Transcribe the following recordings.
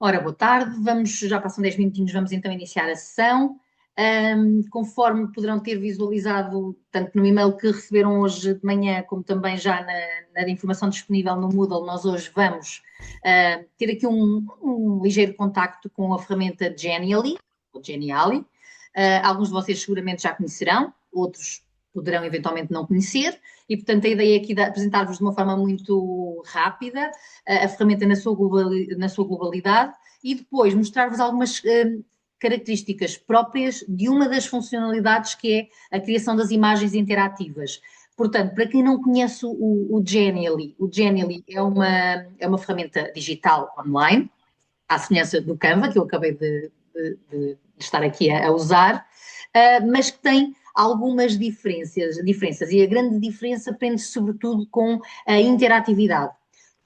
Ora, boa tarde. Já passam 10 minutinhos, vamos então iniciar a sessão. Conforme poderão ter visualizado, tanto no e-mail que receberam hoje de manhã, como também já na informação disponível no Moodle, nós hoje vamos ter aqui um ligeiro contacto com a ferramenta Genially, ou Geniali. Alguns de vocês seguramente já conhecerão, outros poderão eventualmente não conhecer, e portanto a ideia é aqui de apresentar-vos de uma forma muito rápida a ferramenta na sua globalidade e depois mostrar-vos algumas características próprias de uma das funcionalidades que é a criação das imagens interativas. Portanto, para quem não conhece o Genially é uma ferramenta digital online, à semelhança do Canva, que eu acabei de estar aqui a usar, mas que tem algumas diferenças, e a grande diferença prende-se sobretudo com a interatividade.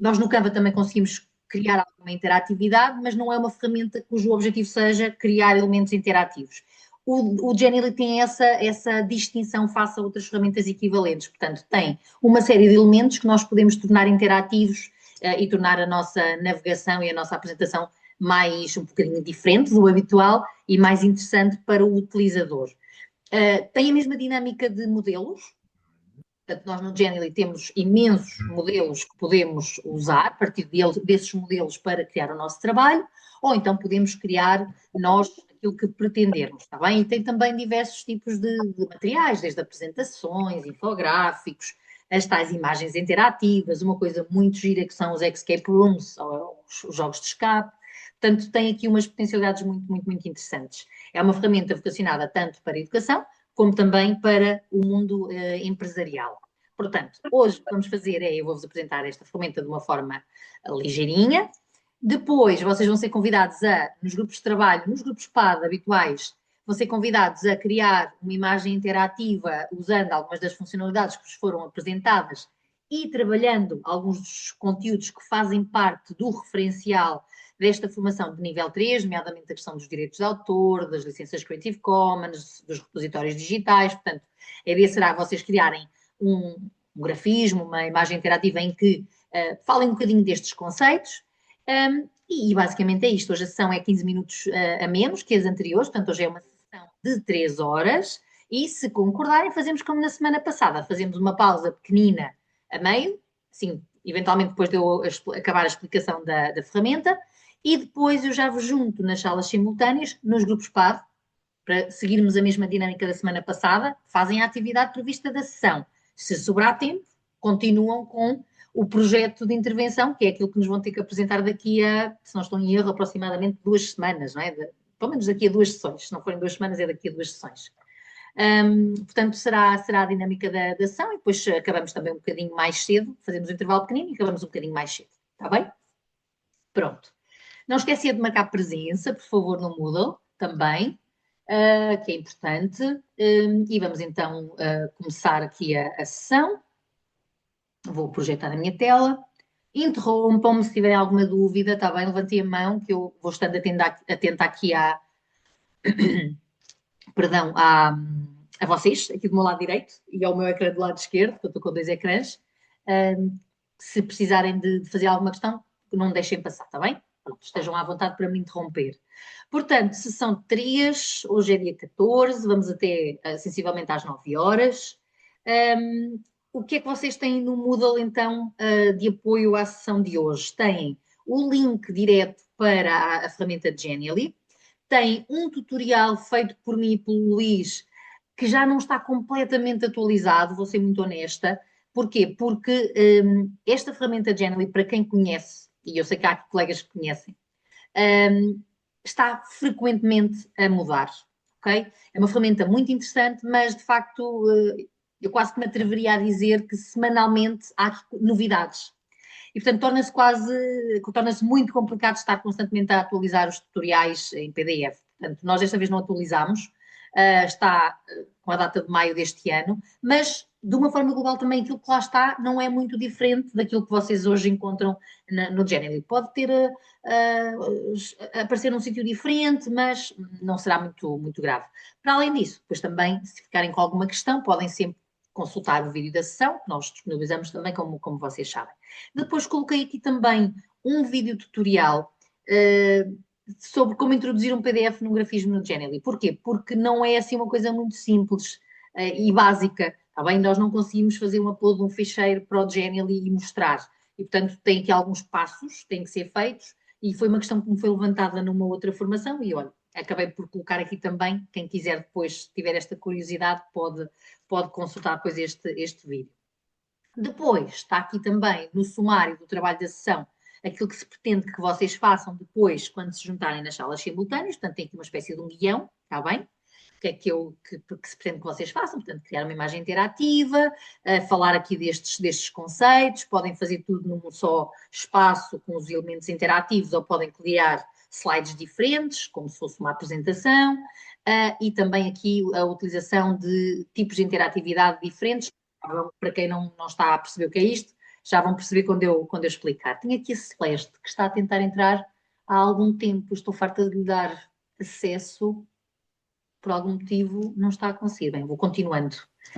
Nós no Canva também conseguimos criar alguma interatividade, mas não é uma ferramenta cujo objetivo seja criar elementos interativos. O Genially tem essa distinção face a outras ferramentas equivalentes, portanto, tem uma série de elementos que nós podemos tornar interativos e tornar a nossa navegação e a nossa apresentação um bocadinho diferente do habitual e mais interessante para o utilizador. Tem a mesma dinâmica de modelos. Portanto, nós no Genially temos imensos modelos que podemos usar, a partir desses modelos para criar o nosso trabalho, ou então podemos criar nós aquilo que pretendermos, está bem? E tem também diversos tipos de materiais, desde apresentações, infográficos, as tais imagens interativas, uma coisa muito gira que são os escape rooms, ou os jogos de escape. Portanto, tem aqui umas potencialidades muito, muito, muito interessantes. É uma ferramenta vocacionada tanto para a educação, como também para o mundo empresarial. Portanto, hoje o que vamos fazer eu vou-vos apresentar esta ferramenta de uma forma ligeirinha. Depois, vocês vão ser convidados nos grupos de trabalho, nos grupos PAD habituais, vão ser convidados a criar uma imagem interativa usando algumas das funcionalidades que vos foram apresentadas e trabalhando alguns dos conteúdos que fazem parte do referencial desta formação de nível 3, nomeadamente a questão dos direitos de autor, das licenças Creative Commons, dos repositórios digitais. Portanto, a ideia será vocês criarem um grafismo, uma imagem interativa em que falem um bocadinho destes conceitos. E basicamente é isto. Hoje a sessão é 15 minutos a menos que as anteriores, portanto, hoje é uma sessão de 3 horas. E se concordarem, fazemos como na semana passada: fazemos uma pausa pequenina a meio, sim, eventualmente depois de eu acabar a explicação da ferramenta, e depois eu já vos junto nas salas simultâneas, nos grupos PAD, para seguirmos a mesma dinâmica da semana passada, fazem a atividade prevista da sessão. Se sobrar tempo, continuam com o projeto de intervenção, que é aquilo que nos vão ter que apresentar daqui a, se não estou em erro, aproximadamente 2 semanas, não é? Pelo menos daqui a 2 sessões. Se não forem 2 semanas, é daqui a 2 sessões. Portanto, será a dinâmica da ação, e depois acabamos também um bocadinho mais cedo, fazemos um intervalo pequenino e acabamos um bocadinho mais cedo. Está bem? Pronto. Não esqueça de marcar presença, por favor, no Moodle também, que é importante. E vamos então começar aqui a sessão. Vou projetar a minha tela. Interrompam-me se tiverem alguma dúvida, está bem? Levantem a mão, que eu vou estando atenta aqui perdão, a vocês, aqui do meu lado direito, e ao meu ecrã do lado esquerdo, que eu estou com 2 ecrãs. Se precisarem de fazer alguma questão, não me deixem passar, está bem? Pronto, estejam à vontade para me interromper. Portanto, sessão 3, hoje é dia 14, vamos até sensivelmente às 9 horas. O que é que vocês têm no Moodle, então, de apoio à sessão de hoje? Têm o link direto para a ferramenta Genially, tem um tutorial feito por mim e pelo Luís, que já não está completamente atualizado, vou ser muito honesta. Porquê? Porque esta ferramenta Genially, para quem conhece, e eu sei que há colegas que conhecem, está frequentemente a mudar, ok? É uma ferramenta muito interessante, mas de facto eu quase que me atreveria a dizer que semanalmente há novidades. E, portanto, torna-se muito complicado estar constantemente a atualizar os tutoriais em PDF. Portanto, nós desta vez não atualizamos, está com a data de maio deste ano, mas de uma forma global também aquilo que lá está não é muito diferente daquilo que vocês hoje encontram no Genially. Pode ter aparecer num sítio diferente, mas não será muito, muito grave. Para além disso, depois também, se ficarem com alguma questão, podem sempre consultar o vídeo da sessão, que nós disponibilizamos também, como vocês sabem. Depois coloquei aqui também um vídeo tutorial sobre como introduzir um PDF num grafismo no Genially. Porquê? Porque não é assim uma coisa muito simples e básica, está bem? Nós não conseguimos fazer um upload de um ficheiro para o Genially e mostrar. E, portanto, tem aqui alguns passos que têm que ser feitos e foi uma questão que me foi levantada numa outra formação e, olha, acabei por colocar aqui também, quem quiser depois, se tiver esta curiosidade, pode consultar depois este vídeo. Depois, está aqui também no sumário do trabalho da sessão aquilo que se pretende que vocês façam depois quando se juntarem nas salas simultâneas, portanto tem aqui uma espécie de um guião, está bem? O que é que se pretende que vocês façam? Portanto, criar uma imagem interativa, falar aqui destes conceitos, podem fazer tudo num só espaço com os elementos interativos ou podem criar slides diferentes, como se fosse uma apresentação, e também aqui a utilização de tipos de interatividade diferentes. Para quem não está a perceber o que é isto, já vão perceber quando eu explicar. Tenho aqui a Celeste, que está a tentar entrar há algum tempo. Estou farta de lhe dar acesso. Por algum motivo, não está a conseguir. Bem, vou continuando.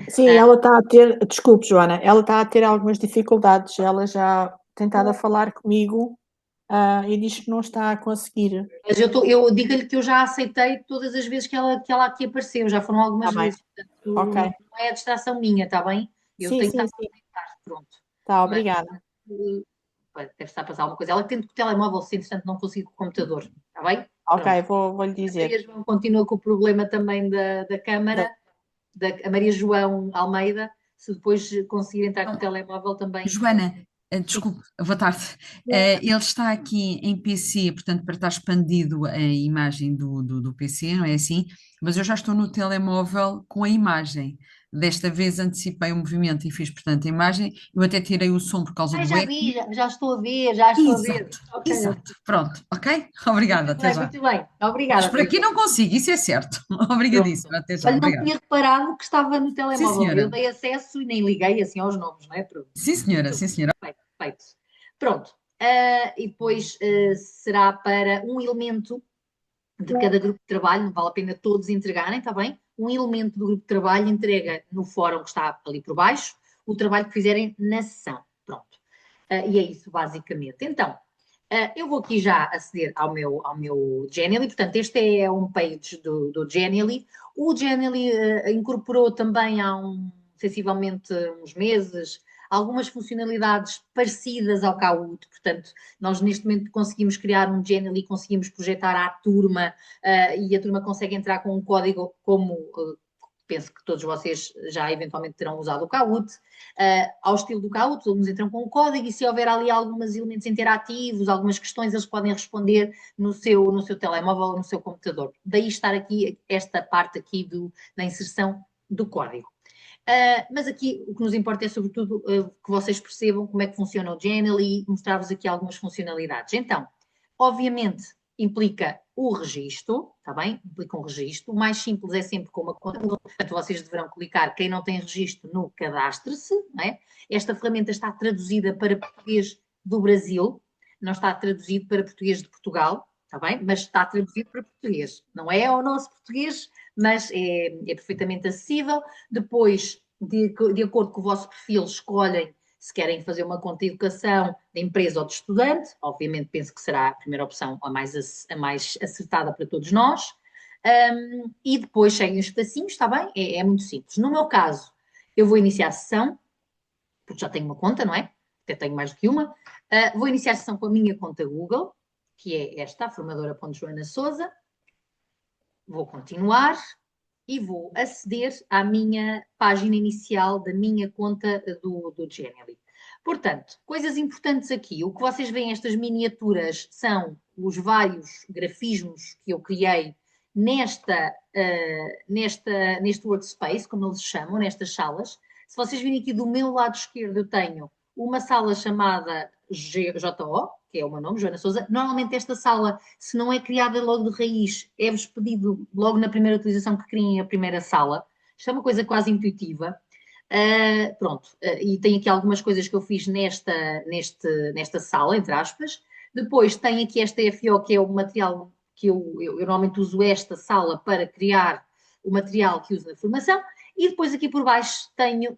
Sim, ela está a ter, desculpe, Joana, ela está a ter algumas dificuldades. Ela já tentado falar comigo e diz que não está a conseguir. Mas eu digo-lhe que eu já aceitei todas as vezes que ela aqui apareceu, já foram algumas vezes. Portanto, Ok. não é a distração minha, está bem? Eu Sim, tenho sim, que sim. aceitar, pronto. Tá, obrigada. Deve estar a passar alguma coisa. Ela tenta com o telemóvel, se entretanto não consigo com o computador, está bem? Ok, Pronto. vou-lhe A dizer. Maria João continua com o problema também da câmara, a Maria João Almeida, se depois conseguir entrar com o telemóvel também. Joana, desculpe, boa tarde. Ele está aqui em PC, portanto, para estar expandido a imagem do PC, não é assim? Mas eu já estou no telemóvel com a imagem. Desta vez antecipei o movimento e fiz, portanto, a imagem. Eu até tirei o som por causa do Já eco. vi, já estou a ver, já estou a ver. Exato, exato. Pronto, ok? Obrigada, até já. Muito bem. Obrigada, Mas por Maria aqui João. não consigo, isso é certo. Obrigadíssima, até já, Olha, não obrigada. tinha reparado que estava no Sim, telemóvel. Eu senhora. dei acesso e nem liguei assim aos nomes, não é? Pronto. Sim, senhora, sim, senhora. Feito. Pronto. E depois será para um elemento de cada grupo de trabalho, não vale a pena todos entregarem, está bem? Um elemento do grupo de trabalho entrega no fórum que está ali por baixo o trabalho que fizerem na sessão. Pronto. E é isso, basicamente. Então, eu vou aqui já aceder ao meu Genially, portanto, este é um page do Genially. O Genially incorporou também sensivelmente uns meses, algumas funcionalidades parecidas ao Kahoot, portanto, nós neste momento conseguimos criar um Genially, conseguimos projetar à turma e a turma consegue entrar com um código como penso que todos vocês já eventualmente terão usado o Kahoot, ao estilo do Kahoot, os alunos entram com o código e se houver ali alguns elementos interativos, algumas questões, eles podem responder no seu telemóvel ou no seu computador. Daí estar aqui esta parte aqui da inserção do código. Mas aqui o que nos importa é sobretudo que vocês percebam como é que funciona o Genially e mostrar-vos aqui algumas funcionalidades. Então, obviamente, implica o registro, está bem? Implica um registro. O mais simples é sempre com uma conta. Portanto, vocês deverão clicar, quem não tem registro, no cadastre-se, não é? Esta ferramenta está traduzida para português do Brasil, não está traduzido para português de Portugal, está bem? Mas está traduzido para português. Não é o nosso português, mas é perfeitamente acessível. Depois, de acordo com o vosso perfil, escolhem se querem fazer uma conta de educação de empresa ou de estudante, obviamente penso que será a primeira opção a mais acertada para todos nós, e depois seguem os pedacinhos, está bem? É muito simples. No meu caso, eu vou iniciar a sessão, porque já tenho uma conta, não é? Até tenho mais do que uma. Vou iniciar a sessão com a minha conta Google, que é esta, formadora.joana Souza. Vou continuar e vou aceder à minha página inicial da minha conta do Genially. Portanto, coisas importantes aqui. O que vocês veem, estas miniaturas, são os vários grafismos que eu criei neste workspace, como eles chamam, nestas salas. Se vocês virem aqui do meu lado esquerdo, eu tenho uma sala chamada JO, que é o meu nome, Joana Souza. Normalmente esta sala, se não é criada logo de raiz, é-vos pedido logo na primeira utilização que criem a primeira sala. Isto é uma coisa quase intuitiva. Pronto, e tem aqui algumas coisas que eu fiz nesta sala, entre aspas. Depois tem aqui esta FO, que é o material que eu normalmente uso esta sala para criar o material que uso na formação. E depois aqui por baixo tenho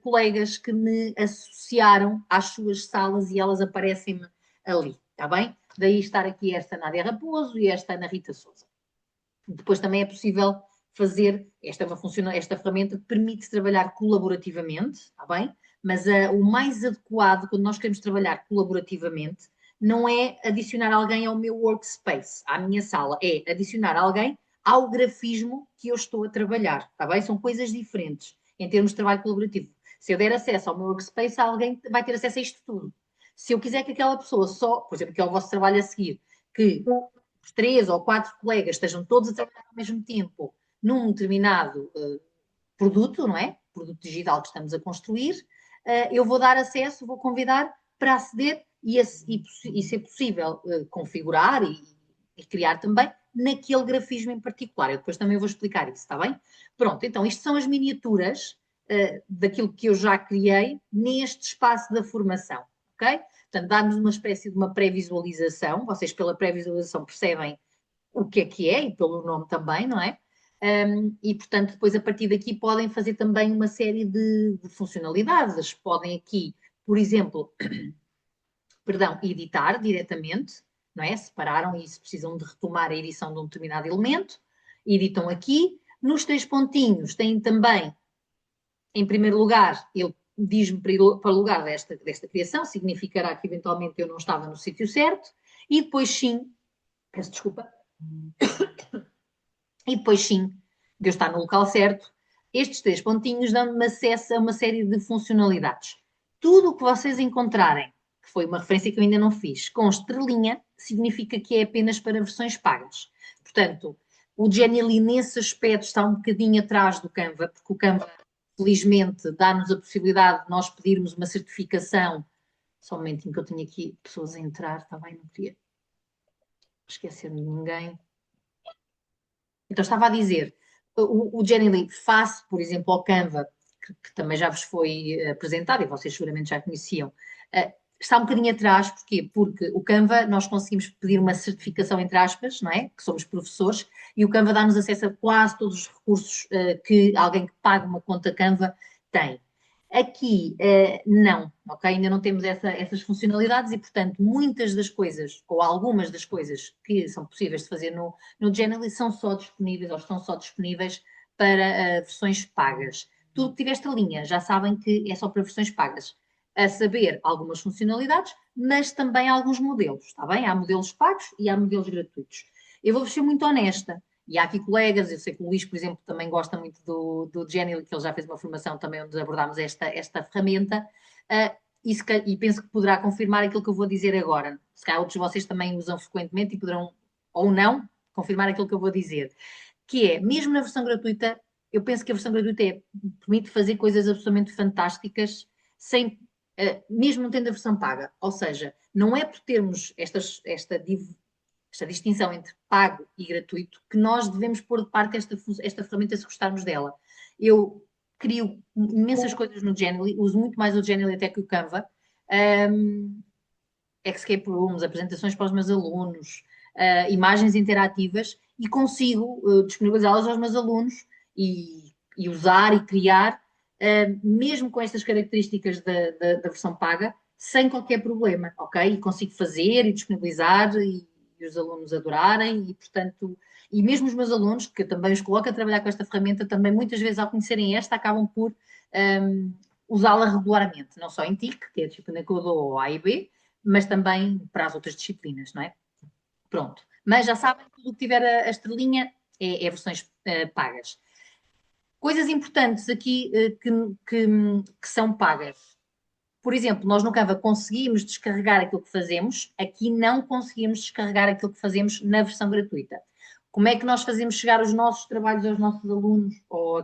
colegas que me associaram às suas salas e elas aparecem-me ali, está bem? Daí estar aqui esta Nádia Raposo e esta Ana Rita Souza. Depois também é possível fazer, esta ferramenta permite trabalhar colaborativamente, está bem? Mas o mais adequado quando nós queremos trabalhar colaborativamente não é adicionar alguém ao meu workspace, à minha sala, é adicionar alguém ao grafismo que eu estou a trabalhar, está bem? São coisas diferentes em termos de trabalho colaborativo. Se eu der acesso ao meu workspace, alguém vai ter acesso a isto tudo. Se eu quiser que aquela pessoa só, por exemplo, que é o vosso trabalho a seguir, que os 3 ou 4 colegas estejam todos a trabalhar ao mesmo tempo num determinado produto, não é? Produto digital que estamos a construir, eu vou dar acesso, vou convidar para aceder e se é possível, configurar e criar também naquele grafismo em particular. Eu depois também vou explicar isso, está bem? Pronto, então isto são as miniaturas daquilo que eu já criei neste espaço da formação, ok? Portanto, dá-nos uma espécie de uma pré-visualização, vocês pela pré-visualização percebem o que é e pelo nome também, não é? E, portanto, depois a partir daqui podem fazer também uma série de funcionalidades. Podem aqui, por exemplo, perdão, editar diretamente, não é? Separaram e se precisam de retomar a edição de um determinado elemento, editam aqui. Nos 3 pontinhos têm também, em primeiro lugar, ele diz-me para o lugar desta criação, significará que eventualmente eu não estava no sítio certo, e depois sim, peço desculpa, e depois sim, de eu estar no local certo, estes 3 pontinhos dão-me acesso a uma série de funcionalidades. Tudo o que vocês encontrarem, que foi uma referência que eu ainda não fiz, com estrelinha, significa que é apenas para versões pagas. Portanto, o Genially nesse aspecto está um bocadinho atrás do Canva, porque o Canva, felizmente, dá-nos a possibilidade de nós pedirmos uma certificação. Só um momentinho que eu tenho aqui pessoas a entrar, está bem? Não queria esquecer de ninguém. Então, estava a dizer, o Genially face, por exemplo, ao Canva, que também já vos foi apresentado e vocês seguramente já conheciam, está um bocadinho atrás, porquê? Porque o Canva, nós conseguimos pedir uma certificação, entre aspas, não é? Que somos professores, e o Canva dá-nos acesso a quase todos os recursos que alguém que paga uma conta Canva tem. Aqui, não, ok? Ainda não temos essas funcionalidades e, portanto, muitas das coisas, ou algumas das coisas que são possíveis de fazer no Genially são só disponíveis, ou estão só disponíveis para versões pagas. Tudo que tiver esta linha, já sabem que é só para versões pagas. A saber, algumas funcionalidades, mas também alguns modelos, está bem? Há modelos pagos e há modelos gratuitos. Eu vou ser muito honesta, e há aqui colegas, eu sei que o Luís, por exemplo, também gosta muito do Genially, que ele já fez uma formação também onde abordámos esta ferramenta, e penso que poderá confirmar aquilo que eu vou dizer agora. Se calhar outros de vocês também usam frequentemente e poderão, ou não, confirmar aquilo que eu vou dizer. Que é, mesmo na versão gratuita, eu penso que a versão gratuita permite fazer coisas absolutamente fantásticas, mesmo não tendo a versão paga. Ou seja, não é por termos esta distinção entre pago e gratuito que nós devemos pôr de parte esta ferramenta se gostarmos dela. Eu crio imensas coisas no Genially, uso muito mais o Genially até que o Canva. Escape rooms, apresentações para os meus alunos, imagens interativas e consigo disponibilizá-las aos meus alunos e usar e criar, mesmo com estas características da versão paga, sem qualquer problema, ok? E consigo fazer e disponibilizar e os alunos adorarem e, portanto, e mesmo os meus alunos, que eu também os coloco a trabalhar com esta ferramenta, também muitas vezes ao conhecerem esta, acabam por usá-la regularmente, não só em TIC, que é a disciplina que eu dou ao A e B, mas também para as outras disciplinas, não é? Pronto. Mas já sabem, tudo que tiver a estrelinha é versões pagas. Coisas importantes aqui que são pagas. Por exemplo, nós no Canva conseguimos descarregar aquilo que fazemos, aqui não conseguimos descarregar aquilo que fazemos na versão gratuita. Como é que nós fazemos chegar os nossos trabalhos aos nossos alunos, ou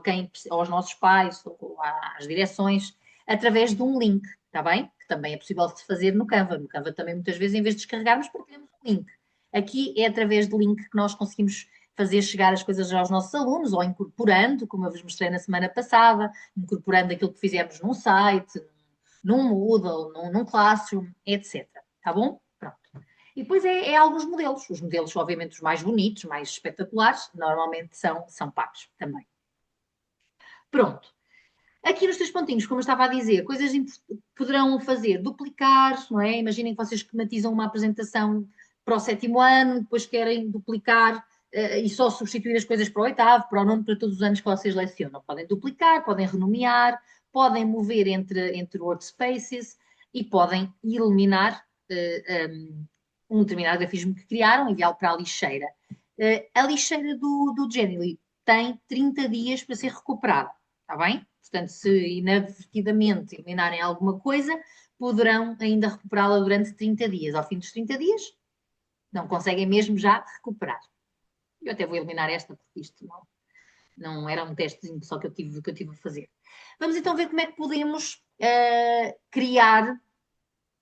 aos nossos pais, ou às direções, através de um link, está bem? Que também é possível de fazer no Canva. No Canva também, muitas vezes, em vez de descarregarmos, partilhamos um link. Aqui é através de link que nós conseguimos fazer chegar as coisas aos nossos alunos, ou incorporando, como eu vos mostrei na semana passada, incorporando aquilo que fizemos num site, num Moodle, num Classroom, etc. Tá bom? Pronto. E depois é alguns modelos. Os modelos, obviamente, os mais bonitos, mais espetaculares, normalmente são pagos também. Pronto. Aqui nos 3 pontinhos, como eu estava a dizer, coisas que poderão fazer, duplicar, não é? Imaginem que vocês esquematizam uma apresentação para o 7º ano, depois querem duplicar e só substituir as coisas para o 8º, para o 9º, para todos os anos que vocês lecionam. Podem duplicar, podem renomear, podem mover entre workspaces e podem eliminar um determinado grafismo que criaram, enviá-lo para a lixeira. A lixeira do Genially tem 30 dias para ser recuperada, está bem? Portanto, se inadvertidamente eliminarem alguma coisa, poderão ainda recuperá-la durante 30 dias. Ao fim dos 30 dias, não conseguem mesmo já recuperar. Eu até vou eliminar esta, porque isto não era um testezinho só que eu tive a fazer. Vamos então ver como é que podemos criar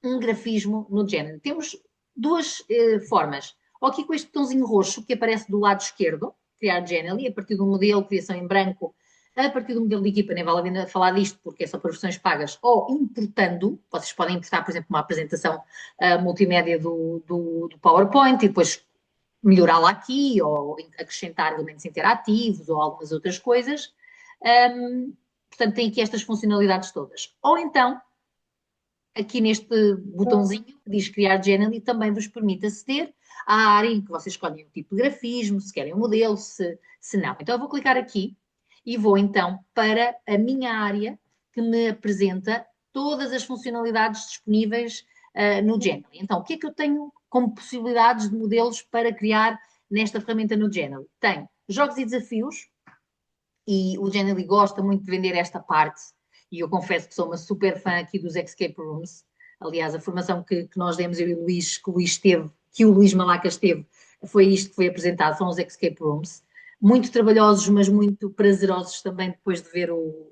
um grafismo no Genially. Temos duas formas. Ou aqui com este botãozinho roxo que aparece do lado esquerdo, criar Genially, a partir do modelo, criação em branco, a partir do modelo de equipa, nem vale a pena falar disto porque é só para versões pagas, ou importando, vocês podem importar, por exemplo, uma apresentação multimédia do PowerPoint e depois melhorá-la aqui, ou acrescentar elementos interativos, ou algumas outras coisas. Portanto, tem aqui estas funcionalidades todas. Ou então, aqui neste botãozinho que diz criar Genially, também vos permite aceder à área em que vocês escolhem o tipo de grafismo, se querem um modelo, se não. Então eu vou clicar aqui e vou então para a minha área que me apresenta todas as funcionalidades disponíveis no Genially. Então, o que é que eu tenho como possibilidades de modelos para criar nesta ferramenta no Genially? Tenho jogos e desafios, e o Genially gosta muito de vender esta parte, e eu confesso que sou uma super fã aqui dos Escape Rooms. Aliás, a formação que nós demos, eu e o Luís, que o Luís Malacas teve, foi isto que foi apresentado, são os Escape Rooms. Muito trabalhosos, mas muito prazerosos também depois de ver o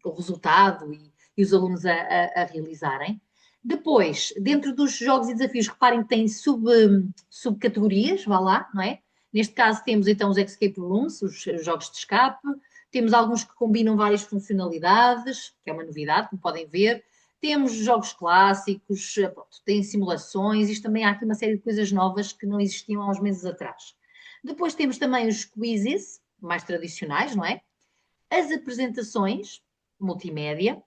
resultado e os alunos a realizarem. Depois, dentro dos jogos e desafios, reparem que tem subcategorias, vá lá, não é? Neste caso temos então os Escape Rooms, os jogos de escape, temos alguns que combinam várias funcionalidades, que é uma novidade, como podem ver. Temos jogos clássicos, pronto, tem simulações, isto também há aqui uma série de coisas novas que não existiam há uns meses atrás. Depois temos também os quizzes, mais tradicionais, não é? As apresentações multimédia,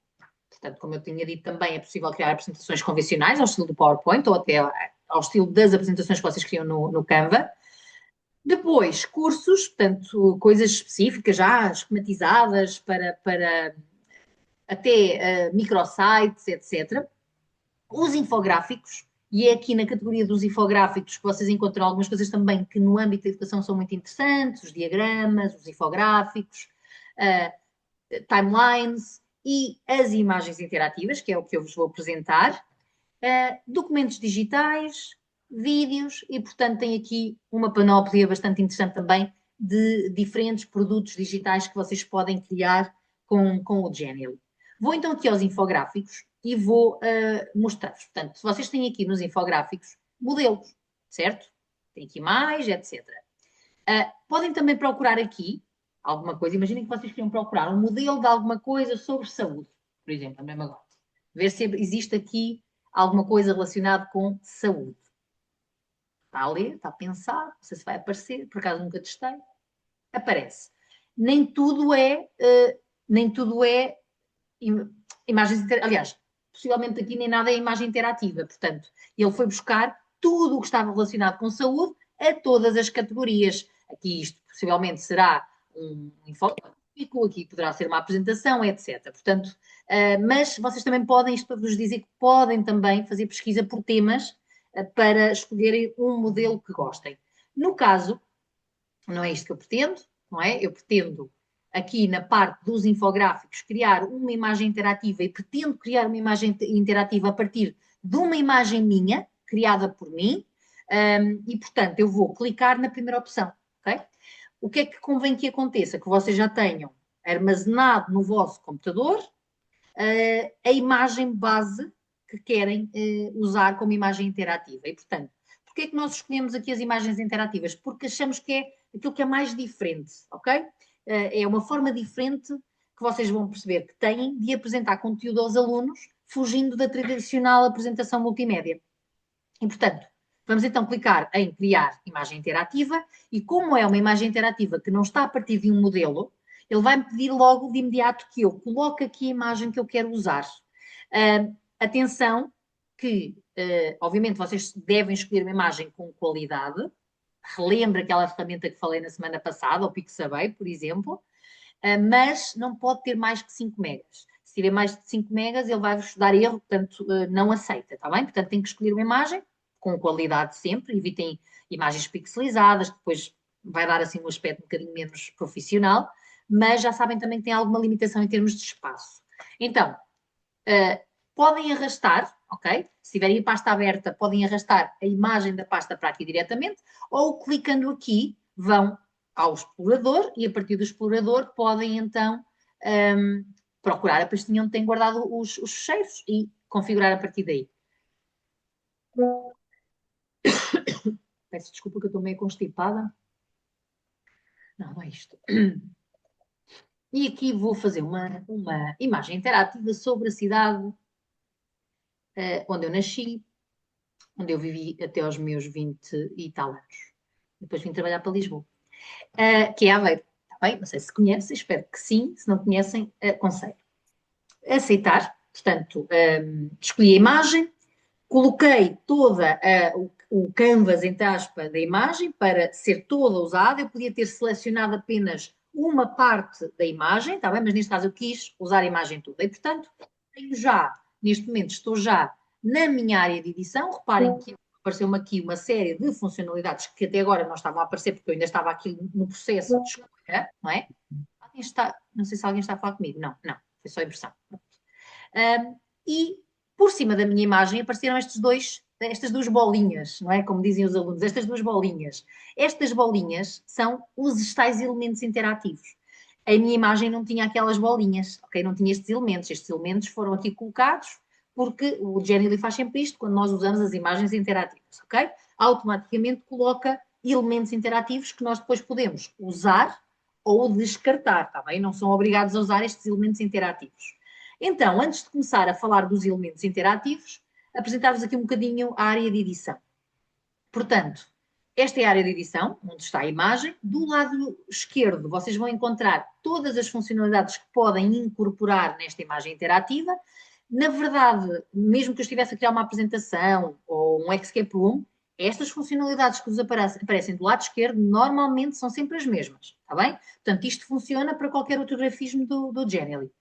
portanto, como eu tinha dito também, é possível criar apresentações convencionais ao estilo do PowerPoint ou até ao estilo das apresentações que vocês criam no Canva. Depois, cursos, portanto, coisas específicas já esquematizadas para até microsites, etc. Os infográficos, e é aqui na categoria dos infográficos que vocês encontram algumas coisas também que no âmbito da educação são muito interessantes, os diagramas, os infográficos, timelines e as imagens interativas, que é o que eu vos vou apresentar, documentos digitais, vídeos e, portanto, tem aqui uma panóplia bastante interessante também de diferentes produtos digitais que vocês podem criar com o Genially. Vou então aqui aos infográficos e vou mostrar-vos. Portanto, se vocês têm aqui nos infográficos modelos, certo? Tem aqui mais, etc. Podem também procurar aqui alguma coisa. Imaginem que vocês queriam procurar um modelo de alguma coisa sobre saúde, por exemplo, mesmo agora. Ver se existe aqui alguma coisa relacionada com saúde. Está a ler, está a pensar, não sei se vai aparecer, por acaso nunca testei. Aparece. Nem tudo é imagens interativas. Aliás, possivelmente aqui nem nada é imagem interativa. Portanto, ele foi buscar tudo o que estava relacionado com saúde a todas as categorias. Aqui isto possivelmente será um infográfico, aqui poderá ser uma apresentação, etc. Portanto, mas vocês também podem, isto para vos dizer que podem também fazer pesquisa por temas para escolherem um modelo que gostem. No caso, não é isto que eu pretendo, não é? Eu pretendo aqui na parte dos infográficos criar uma imagem interativa e pretendo criar uma imagem interativa a partir de uma imagem minha, criada por mim, e portanto eu vou clicar na primeira opção, ok? O que é que convém que aconteça? Que vocês já tenham armazenado no vosso computador a imagem base que querem usar como imagem interativa. E, portanto, porquê é que nós escolhemos aqui as imagens interativas? Porque achamos que é aquilo que é mais diferente, ok? É uma forma diferente que vocês vão perceber que têm de apresentar conteúdo aos alunos, fugindo da tradicional apresentação multimédia. E, portanto, vamos então clicar em criar imagem interativa e como é uma imagem interativa que não está a partir de um modelo, ele vai-me pedir logo de imediato que eu coloque aqui a imagem que eu quero usar. Atenção que obviamente vocês devem escolher uma imagem com qualidade. Relembra aquela ferramenta que falei na semana passada, o Pixabay, por exemplo, mas não pode ter mais que 5 megas. Se tiver mais de 5 megas, ele vai-vos dar erro, portanto, não aceita, está bem? Portanto, tem que escolher uma imagem com qualidade sempre, evitem imagens pixelizadas, que depois vai dar assim um aspecto um bocadinho menos profissional, mas já sabem também que tem alguma limitação em termos de espaço. Então, podem arrastar, ok? Se tiverem a pasta aberta, podem arrastar a imagem da pasta para aqui diretamente, ou clicando aqui, vão ao explorador e a partir do explorador podem então procurar a pastinha onde têm guardado os ficheiros e configurar a partir daí. Peço desculpa que eu estou meio constipada. Não, não é isto. E aqui vou fazer uma imagem interativa sobre a cidade onde eu nasci, onde eu vivi até aos meus 20 e tal anos. Depois vim trabalhar para Lisboa, que é Aveiro. Está bem? Não sei se conhecem, espero que sim. Se não conhecem, aconselho. Aceitar, portanto, escolhi a imagem, coloquei toda o canvas, entre aspas, da imagem para ser toda usada. Eu podia ter selecionado apenas uma parte da imagem, está bem? Mas neste caso eu quis usar a imagem toda. E, portanto, tenho já, neste momento, estou já na minha área de edição. Reparem que apareceu-me aqui uma série de funcionalidades que até agora não estavam a aparecer, porque eu ainda estava aqui no processo de escolha, não é? Não sei se alguém está a falar comigo. Não, foi só impressão. E por cima da minha imagem apareceram estas duas bolinhas, não é? Como dizem os alunos, estas duas bolinhas. Estas bolinhas são os tais elementos interativos. A minha imagem não tinha aquelas bolinhas, ok? Não tinha estes elementos. Estes elementos foram aqui colocados porque o Genially faz sempre isto quando nós usamos as imagens interativas, ok? Automaticamente coloca elementos interativos que nós depois podemos usar ou descartar, está bem? Não são obrigados a usar estes elementos interativos. Então, antes de começar a falar dos elementos interativos, apresentar-vos aqui um bocadinho a área de edição. Portanto, esta é a área de edição, onde está a imagem. Do lado esquerdo, vocês vão encontrar todas as funcionalidades que podem incorporar nesta imagem interativa. Na verdade, mesmo que eu estivesse a criar uma apresentação ou um escape room, estas funcionalidades que vos aparecem do lado esquerdo normalmente são sempre as mesmas, está bem? Portanto, isto funciona para qualquer outro grafismo do Genially.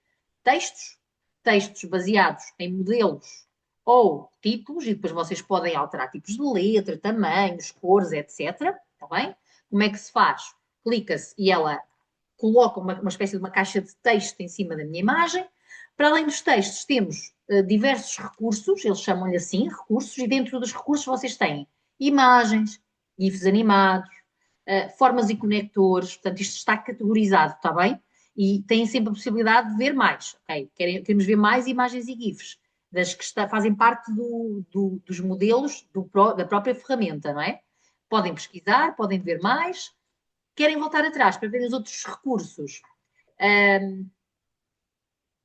Textos baseados em modelos ou títulos, e depois vocês podem alterar tipos de letra, tamanhos, cores, etc. Está bem? Como é que se faz? Clica-se e ela coloca uma espécie de uma caixa de texto em cima da minha imagem. Para além dos textos, temos diversos recursos, eles chamam-lhe assim, recursos, e dentro dos recursos vocês têm imagens, GIFs animados, formas e conectores, portanto isto está categorizado, está bem? E têm sempre a possibilidade de ver mais, ok? Queremos ver mais imagens e GIFs, das que fazem parte dos modelos da própria ferramenta, não é? Podem pesquisar, podem ver mais. Querem voltar atrás para ver os outros recursos?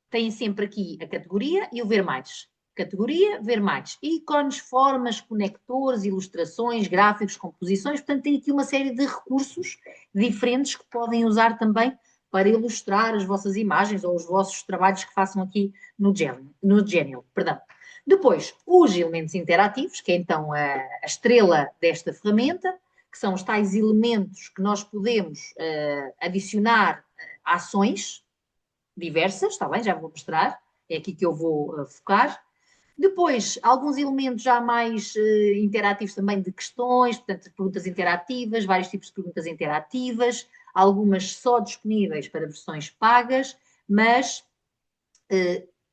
Têm sempre aqui a categoria e o ver mais. Categoria, ver mais. Ícones, formas, conectores, ilustrações, gráficos, composições. Portanto, tem aqui uma série de recursos diferentes que podem usar também para ilustrar as vossas imagens ou os vossos trabalhos que façam aqui no Genially. Depois, os elementos interativos, que é então a estrela desta ferramenta, que são os tais elementos que nós podemos adicionar ações diversas, está bem? Já vou mostrar, é aqui que eu vou focar. Depois, alguns elementos já mais interativos também de questões, portanto, perguntas interativas, vários tipos de perguntas interativas, algumas só disponíveis para versões pagas, mas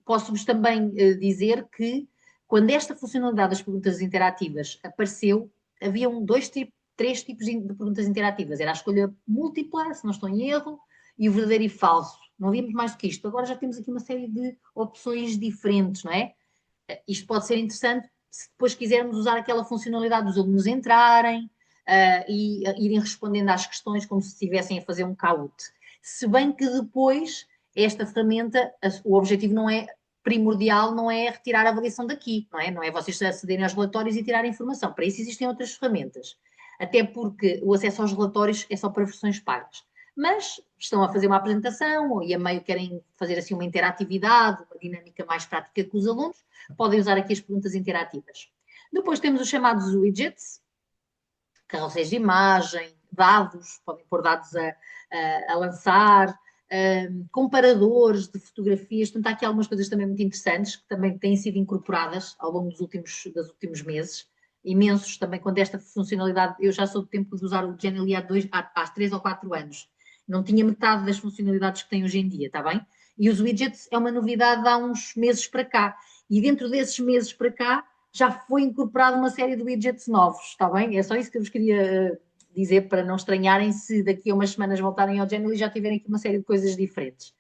posso-vos também dizer que quando esta funcionalidade das perguntas interativas apareceu, haviam três tipos de perguntas interativas. Era a escolha múltipla, se não estou em erro, e o verdadeiro e falso. Não havíamos mais do que isto. Agora já temos aqui uma série de opções diferentes, não é? Isto pode ser interessante se depois quisermos usar aquela funcionalidade dos alunos entrarem e irem respondendo às questões como se estivessem a fazer um CAUT. Se bem que depois esta ferramenta, o objetivo não é primordial, não é retirar a avaliação daqui, não é? Não é vocês acederem aos relatórios e tirar a informação. Para isso existem outras ferramentas. Até porque o acesso aos relatórios é só para versões pagas. Mas estão a fazer uma apresentação e a meio querem fazer assim uma interatividade, uma dinâmica mais prática com os alunos, podem usar aqui as perguntas interativas. Depois temos os chamados widgets, carrosséis de imagem, dados, podem pôr dados a lançar, comparadores de fotografias. Portanto, há aqui algumas coisas também muito interessantes que também têm sido incorporadas ao longo dos últimos meses. Imensos também, quando esta funcionalidade, eu já sou do tempo de usar o Genially há 3 ou 4 anos. Não tinha metade das funcionalidades que tem hoje em dia, está bem? E os widgets é uma novidade há uns meses para cá. E dentro desses meses para cá, já foi incorporada uma série de widgets novos, está bem? É só isso que eu vos queria dizer para não estranharem se daqui a umas semanas voltarem ao Genially e já tiverem aqui uma série de coisas diferentes.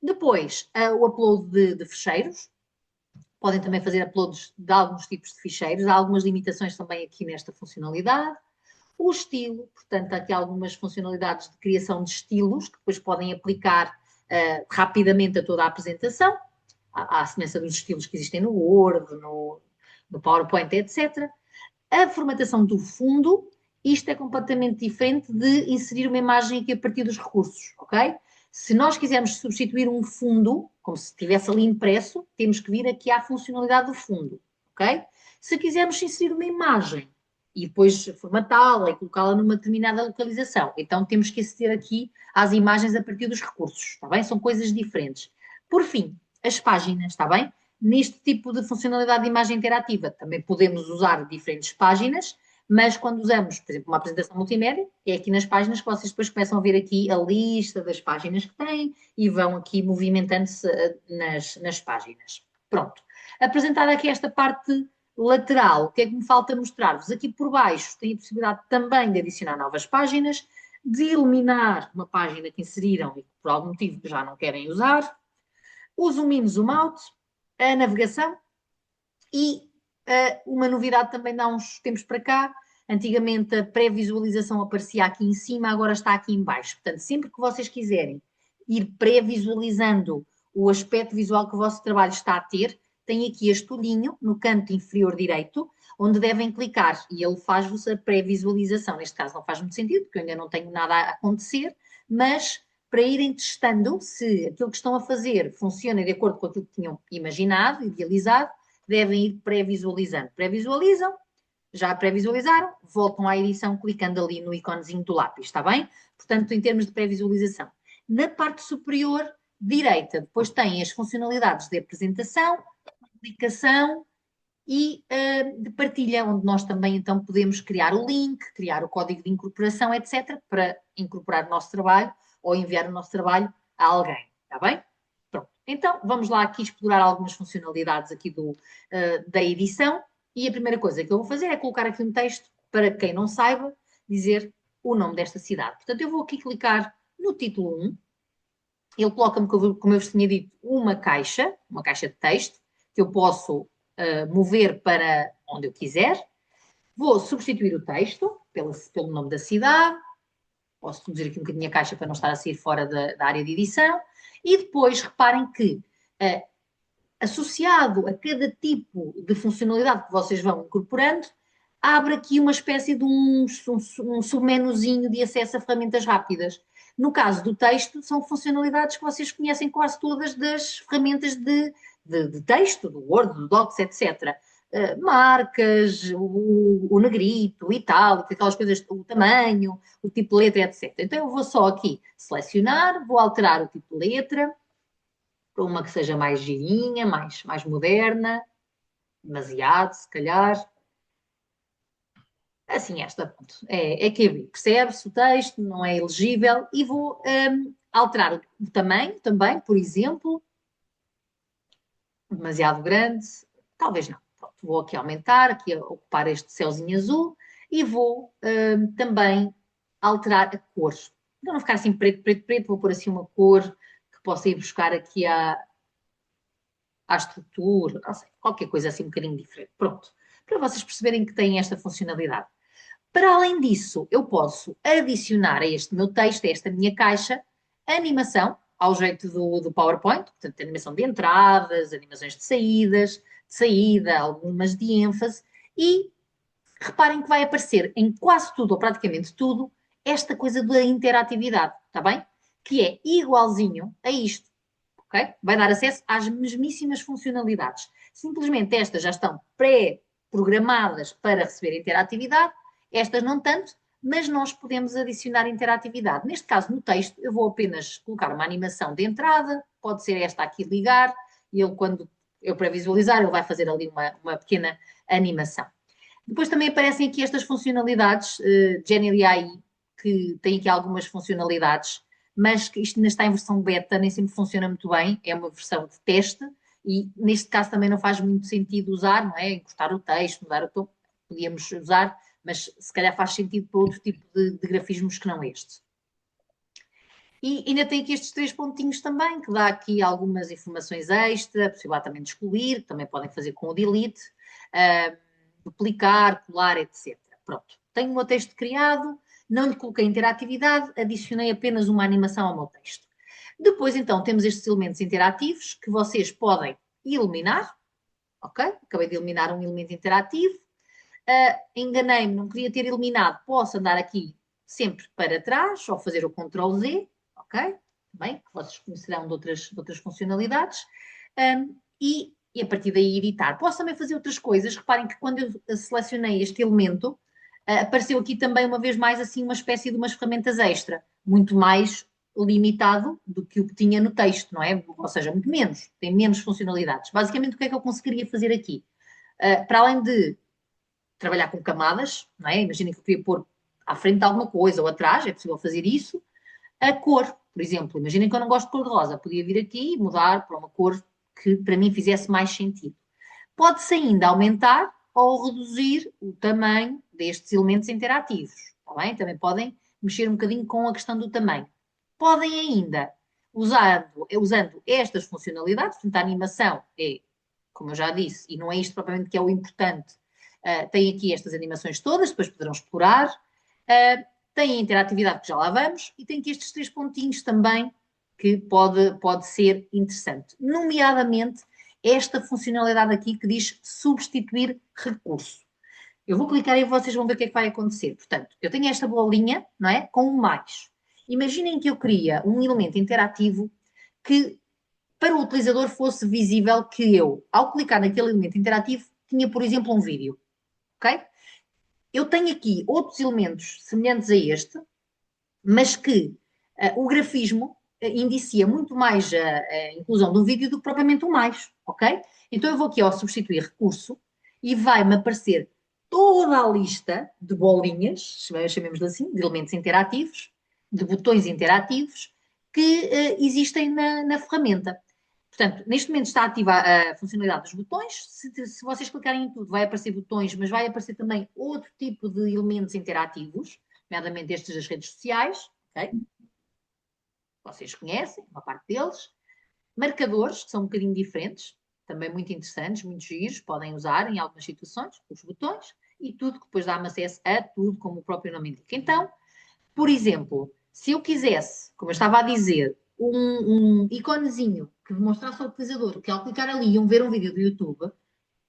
Depois, o upload de ficheiros. Podem também fazer uploads de alguns tipos de ficheiros. Há algumas limitações também aqui nesta funcionalidade. O estilo, portanto, há aqui algumas funcionalidades de criação de estilos que depois podem aplicar rapidamente a toda a apresentação, à semelhança dos estilos que existem no Word, no PowerPoint, etc. A formatação do fundo, isto é completamente diferente de inserir uma imagem aqui a partir dos recursos, ok? Se nós quisermos substituir um fundo, como se estivesse ali impresso, temos que vir aqui à funcionalidade do fundo, ok? Se quisermos inserir uma imagem e depois formatá-la e colocá-la numa determinada localização, então temos que aceder aqui às imagens a partir dos recursos, está bem? São coisas diferentes. Por fim, as páginas, está bem? Neste tipo de funcionalidade de imagem interativa também podemos usar diferentes páginas, mas quando usamos, por exemplo, uma apresentação multimédia, é aqui nas páginas que vocês depois começam a ver aqui a lista das páginas que têm e vão aqui movimentando-se nas páginas. Pronto. Apresentada aqui esta parte lateral, o que é que me falta mostrar-vos? Aqui por baixo tem a possibilidade também de adicionar novas páginas, de eliminar uma página que inseriram e que por algum motivo já não querem usar, o zoom in, zoom out, a navegação e uma novidade também de há uns tempos para cá. Antigamente a pré-visualização aparecia aqui em cima, agora está aqui em baixo. Portanto, sempre que vocês quiserem ir pré-visualizando o aspecto visual que o vosso trabalho está a ter, tem aqui este olhinho no canto inferior direito, onde devem clicar e ele faz-vos a pré-visualização. Neste caso não faz muito sentido, porque eu ainda não tenho nada a acontecer, mas para irem testando se aquilo que estão a fazer funciona de acordo com aquilo que tinham imaginado, idealizado, devem ir pré-visualizando. Pré-visualizam, já pré-visualizaram, voltam à edição clicando ali no iconezinho do lápis, está bem? Portanto, em termos de pré-visualização. Na parte superior direita, depois tem as funcionalidades de apresentação, publicação e de partilha, onde nós também então podemos criar o link, criar o código de incorporação, etc., para incorporar o nosso trabalho ou enviar o nosso trabalho a alguém, está bem? Pronto. Então, vamos lá aqui explorar algumas funcionalidades aqui da edição e a primeira coisa que eu vou fazer é colocar aqui um texto para quem não saiba dizer o nome desta cidade. Portanto, eu vou aqui clicar no título 1, ele coloca-me, como eu vos tinha dito, uma caixa de texto, que eu posso mover para onde eu quiser. Vou substituir o texto pelo nome da cidade, posso reduzir aqui um bocadinho a caixa para não estar a sair fora da área de edição, e depois reparem que, associado a cada tipo de funcionalidade que vocês vão incorporando, abre aqui uma espécie de um submenuzinho de acesso a ferramentas rápidas. No caso do texto, são funcionalidades que vocês conhecem quase todas das ferramentas de texto, do Word, do Docs, etc. Marcas, o negrito, o itálico, aquelas coisas, o tamanho, o tipo de letra, etc. Então eu vou só aqui selecionar, vou alterar o tipo de letra para uma que seja mais girinha, mais moderna, demasiado, se calhar. Assim, esta, pronto, é QB, percebe-se o texto, não é elegível, e vou alterar o tamanho também, por exemplo, demasiado grande, talvez não. Pronto, vou aqui aumentar, aqui ocupar este céuzinho azul, e vou também alterar a cor. Para não ficar assim preto, vou pôr assim uma cor que possa ir buscar aqui à estrutura, não sei, qualquer coisa assim um bocadinho diferente. Pronto, para vocês perceberem que tem esta funcionalidade. Para além disso, eu posso adicionar a este meu texto, a esta minha caixa, animação, ao jeito do PowerPoint, portanto, animação de entradas, animações de saída, algumas de ênfase, e reparem que vai aparecer em quase tudo, ou praticamente tudo, esta coisa da interatividade, está bem? Que é igualzinho a isto, ok? Vai dar acesso às mesmíssimas funcionalidades. Simplesmente estas já estão programadas para receber interatividade, estas não tanto, mas nós podemos adicionar interatividade. Neste caso, no texto, eu vou apenas colocar uma animação de entrada, pode ser esta aqui ligar, e ele, quando eu para visualizar, ele vai fazer ali uma pequena animação. Depois também aparecem aqui estas funcionalidades, Genially AI, que tem aqui algumas funcionalidades, mas que isto ainda está em versão beta, nem sempre funciona muito bem, é uma versão de teste, e neste caso também não faz muito sentido usar, não é? Encostar o texto, mudar o tom, podíamos usar, mas se calhar faz sentido para outro tipo de grafismos que não este. E ainda tem aqui estes 3 pontinhos também, que dá aqui algumas informações extra, possibilidade também de excluir, que também podem fazer com o delete, duplicar, colar, etc. Pronto, tenho o meu texto criado, não lhe coloquei interatividade, adicionei apenas uma animação ao meu texto. Depois, então, temos estes elementos interativos que vocês podem eliminar, ok? Acabei de eliminar um elemento interativo. Enganei-me, não queria ter eliminado, posso andar aqui sempre para trás, ou fazer o Ctrl Z, ok? Também, que vocês conhecerão de outras funcionalidades. E a partir daí editar. Posso também fazer outras coisas. Reparem que quando eu selecionei este elemento, apareceu aqui também uma vez mais assim uma espécie de umas ferramentas extra, muito mais limitado do que o que tinha no texto, não é? Ou seja, muito menos, tem menos funcionalidades. Basicamente, o que é que eu conseguiria fazer aqui? Para além de trabalhar com camadas, não é? Imaginem que eu queria pôr à frente de alguma coisa ou atrás, é possível fazer isso. A cor, por exemplo, imaginem que eu não gosto de cor de rosa, podia vir aqui e mudar para uma cor que para mim fizesse mais sentido. Pode-se ainda aumentar ou reduzir o tamanho destes elementos interativos, está bem? Também podem mexer um bocadinho com a questão do tamanho. Podem ainda, usando estas funcionalidades, portanto a animação é, como eu já disse, e não é isto propriamente que é o importante, tem aqui estas animações todas, depois poderão explorar, tem a interatividade que já lá vamos, e tem aqui estes 3 pontinhos também que pode ser interessante. Nomeadamente, esta funcionalidade aqui que diz substituir recurso. Eu vou clicar e vocês vão ver o que é que vai acontecer. Portanto, eu tenho esta bolinha, não é? Com um mais. Imaginem que eu queria um elemento interativo que para o utilizador fosse visível que eu, ao clicar naquele elemento interativo, tinha, por exemplo, um vídeo. Ok? Eu tenho aqui outros elementos semelhantes a este, mas que o grafismo indicia muito mais a inclusão de um vídeo do que propriamente um mais, ok? Então eu vou aqui ao substituir recurso e vai-me aparecer toda a lista de bolinhas, chamemos-lhe assim, de elementos interativos, de botões interativos, que existem na ferramenta. Portanto, neste momento está ativa a funcionalidade dos botões. Se vocês clicarem em tudo, vai aparecer botões, mas vai aparecer também outro tipo de elementos interativos, nomeadamente estes das redes sociais, ok? Vocês conhecem, uma parte deles. Marcadores, que são um bocadinho diferentes, também muito interessantes, muito giros, podem usar em algumas situações, os botões, e tudo que depois dá-me acesso a tudo, como o próprio nome indica. Então, por exemplo, se eu quisesse, como eu estava a dizer, um iconezinho que demonstrasse ao utilizador que ao clicar ali iam ver um vídeo do YouTube,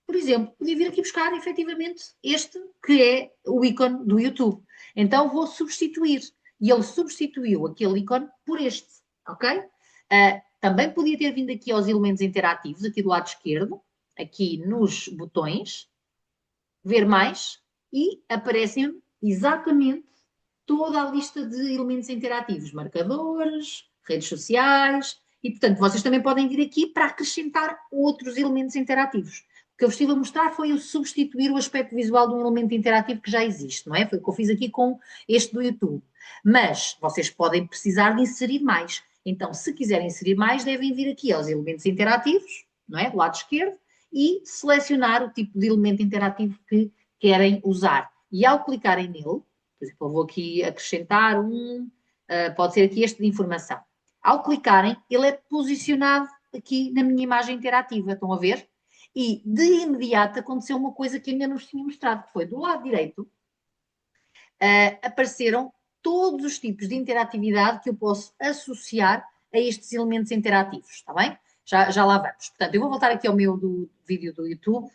por exemplo, podia vir aqui buscar efetivamente este que é o ícone do YouTube. Então vou substituir. E ele substituiu aquele ícone por este, ok? Também podia ter vindo aqui aos elementos interativos, aqui do lado esquerdo, aqui nos botões, ver mais, e aparecem exatamente toda a lista de elementos interativos, marcadores, redes sociais, e portanto vocês também podem vir aqui para acrescentar outros elementos interativos. O que eu vos estive a mostrar foi o substituir o aspecto visual de um elemento interativo que já existe, não é? Foi o que eu fiz aqui com este do YouTube. Mas vocês podem precisar de inserir mais. Então, se quiserem inserir mais, devem vir aqui aos elementos interativos, não é? Do lado esquerdo, e selecionar o tipo de elemento interativo que querem usar. E ao clicarem nele, por exemplo, eu vou aqui acrescentar pode ser aqui este de informação. Ao clicarem, ele é posicionado aqui na minha imagem interativa, estão a ver? E de imediato aconteceu uma coisa que ainda não vos tinha mostrado, que foi do lado direito, apareceram todos os tipos de interatividade que eu posso associar a estes elementos interativos, está bem? Já lá vamos. Portanto, eu vou voltar aqui ao meu vídeo do YouTube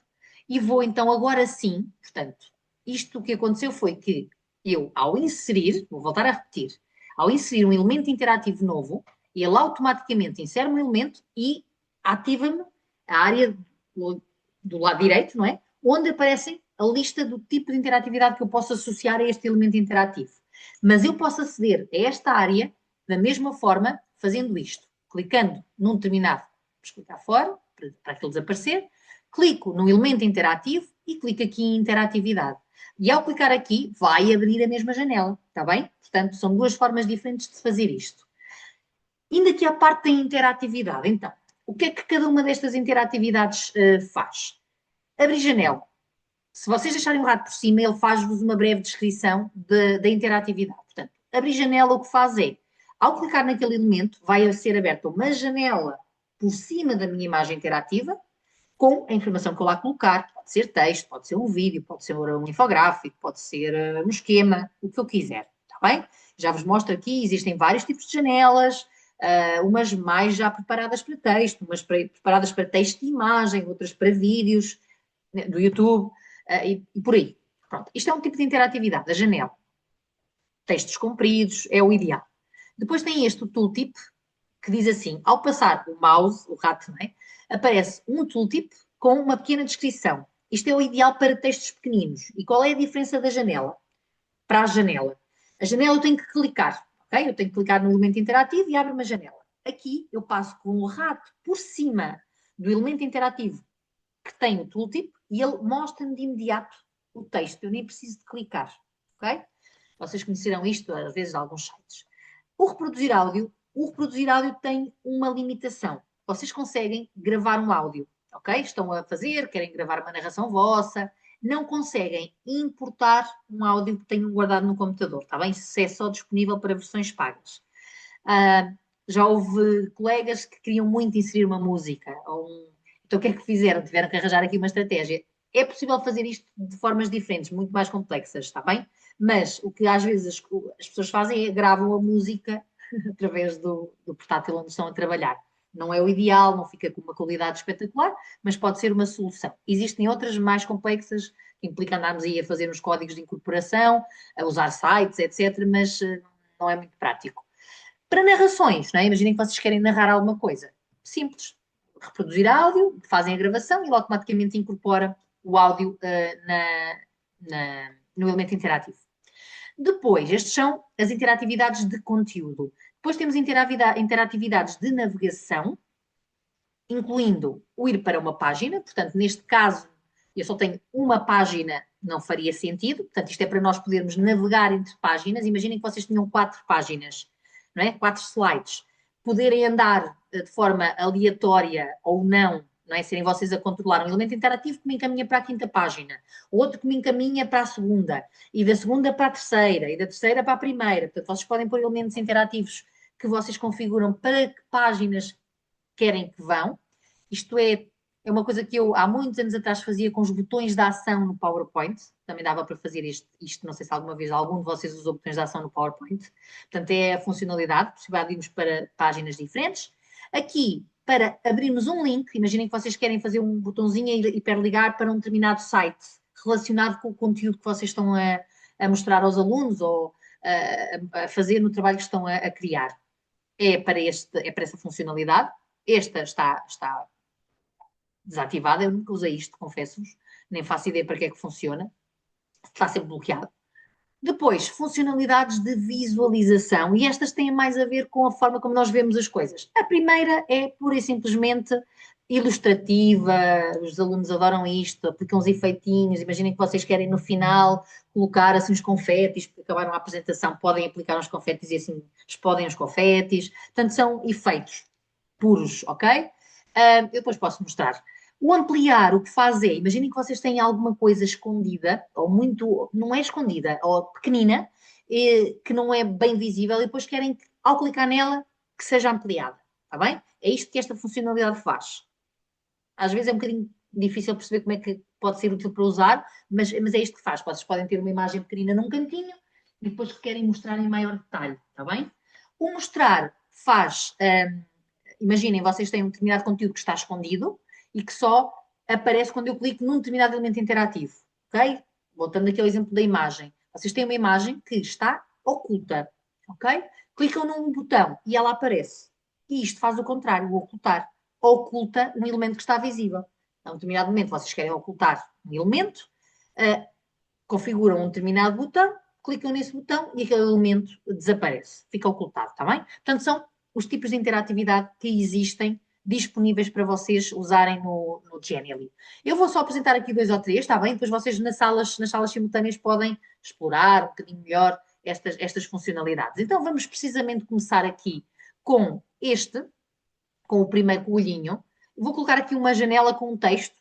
e vou então agora sim, portanto, isto que aconteceu foi que eu, ao inserir, vou voltar a repetir, ao inserir um elemento interativo novo, ele automaticamente insere um elemento e ativa-me a área do lado direito, não é? onde aparecem a lista do tipo de interatividade que eu posso associar a este elemento interativo. Mas eu posso aceder a esta área da mesma forma, fazendo isto, clicando num determinado, vamos clicar fora, para aquilo desaparecer, clico no elemento interativo e clico aqui em interatividade. E ao clicar aqui, vai abrir a mesma janela, está bem? Portanto, são duas formas diferentes de fazer isto. Indo aqui à parte da interatividade, então, o que é que cada uma destas interatividades faz? Abrir janela. Se vocês deixarem o rato por cima, ele faz-vos uma breve descrição da interatividade. Portanto, abrir janela o que faz é, ao clicar naquele elemento, vai ser aberta uma janela por cima da minha imagem interativa, com a informação que eu lá colocar. Pode ser texto, pode ser um vídeo, pode ser um infográfico, pode ser um esquema, o que eu quiser, está bem? Já vos mostro aqui, existem vários tipos de janelas, umas mais já preparadas para texto, umas preparadas para texto e imagem, outras para vídeos, né, do YouTube, e por aí. Pronto, isto é um tipo de interatividade, a janela. Textos compridos, é o ideal. Depois tem este o tooltip, que diz assim, ao passar o mouse, o rato, não é? Aparece um tooltip com uma pequena descrição. Isto é o ideal para textos pequeninos. E qual é a diferença da janela para a janela? A janela eu tenho que clicar, ok? Eu tenho que clicar no elemento interativo e abre uma janela. Aqui eu passo com o rato por cima do elemento interativo que tem o tooltip e ele mostra-me de imediato o texto. Eu nem preciso de clicar, ok? Vocês conhecerão isto às vezes de alguns sites. O reproduzir áudio tem uma limitação. Vocês conseguem gravar um áudio, ok? Estão a fazer, querem gravar uma narração vossa, não conseguem importar um áudio que tenham guardado no computador, está bem? Isso é só disponível para versões pagas. Já houve colegas que queriam muito inserir uma música. Então o que é que fizeram? Tiveram que arranjar aqui uma estratégia. É possível fazer isto de formas diferentes, muito mais complexas, está bem? Mas o que às vezes as pessoas fazem é gravam a música através do portátil onde estão a trabalhar. Não é o ideal, não fica com uma qualidade espetacular, mas pode ser uma solução. Existem outras mais complexas, que implica andarmos aí a fazer uns códigos de incorporação, a usar sites, etc., mas não é muito prático. Para narrações, não é? Imaginem que vocês querem narrar alguma coisa. Simples. Reproduzir áudio, fazem a gravação e ele automaticamente incorpora o áudio no elemento interativo. Depois, estas são as interatividades de conteúdo. Depois temos interatividades de navegação, incluindo o ir para uma página. Portanto, neste caso, eu só tenho uma página, não faria sentido. Portanto, isto é para nós podermos navegar entre páginas. Imaginem que vocês tinham 4 páginas, não é? 4 slides. Poderem andar de forma aleatória ou não é? Serem vocês a controlar um elemento interativo que me encaminha para a 5ª página, outro que me encaminha para a 2ª, e da 2ª para a 3ª, e da 3ª para a 1ª. Portanto, vocês podem pôr elementos interativos que vocês configuram para que páginas querem que vão. Isto é uma coisa que eu há muitos anos atrás fazia com os botões de ação no PowerPoint. Também dava para fazer isto, não sei se alguma vez algum de vocês usou botões de ação no PowerPoint. Portanto, é a funcionalidade, possibilidade de irmos para páginas diferentes. Aqui, para abrirmos um link, imaginem que vocês querem fazer um botãozinho e hiperligar para um determinado site relacionado com o conteúdo que vocês estão a mostrar aos alunos ou a fazer no trabalho que estão a criar. É para essa funcionalidade. Esta está desativada, eu nunca usei isto, confesso-vos, nem faço ideia para que é que funciona, está sempre bloqueado. Depois, funcionalidades de visualização, e estas têm mais a ver com a forma como nós vemos as coisas. A primeira é pura e simplesmente ilustrativa, os alunos adoram isto, aplicam uns efeitinhos, imaginem que vocês querem no final colocar assim uns confetes, porque acabaram a apresentação, podem aplicar uns confetes e assim explodem os confetes, portanto são efeitos puros, ok? Eu depois posso mostrar. O ampliar, o que faz é, imaginem que vocês têm alguma coisa escondida, ou muito, não é escondida, ou pequenina, que não é bem visível, e depois querem que, ao clicar nela, que seja ampliada, está bem? É isto que esta funcionalidade faz. Às vezes é um bocadinho difícil perceber como é que pode ser útil para usar, mas é isto que faz. Vocês podem ter uma imagem pequenina num cantinho, e depois que querem mostrar em maior detalhe, está bem? O mostrar faz... imaginem, vocês têm um determinado conteúdo que está escondido e que só aparece quando eu clico num determinado elemento interativo, ok? Voltando aqui ao exemplo da imagem. Vocês têm uma imagem que está oculta, ok? Clicam num botão e ela aparece. E isto faz o contrário, o ocultar. Oculta um elemento que está visível. a um determinado momento vocês querem ocultar um elemento, configuram um determinado botão, clicam nesse botão e aquele elemento desaparece, fica ocultado, está bem? Portanto, são os tipos de interatividade que existem disponíveis para vocês usarem no Genially. Eu vou só apresentar aqui 2 ou 3, está bem? Depois vocês nas salas simultâneas podem explorar um bocadinho melhor estas funcionalidades. Então vamos precisamente começar aqui com com o primeiro olhinho. Vou colocar aqui uma janela com um texto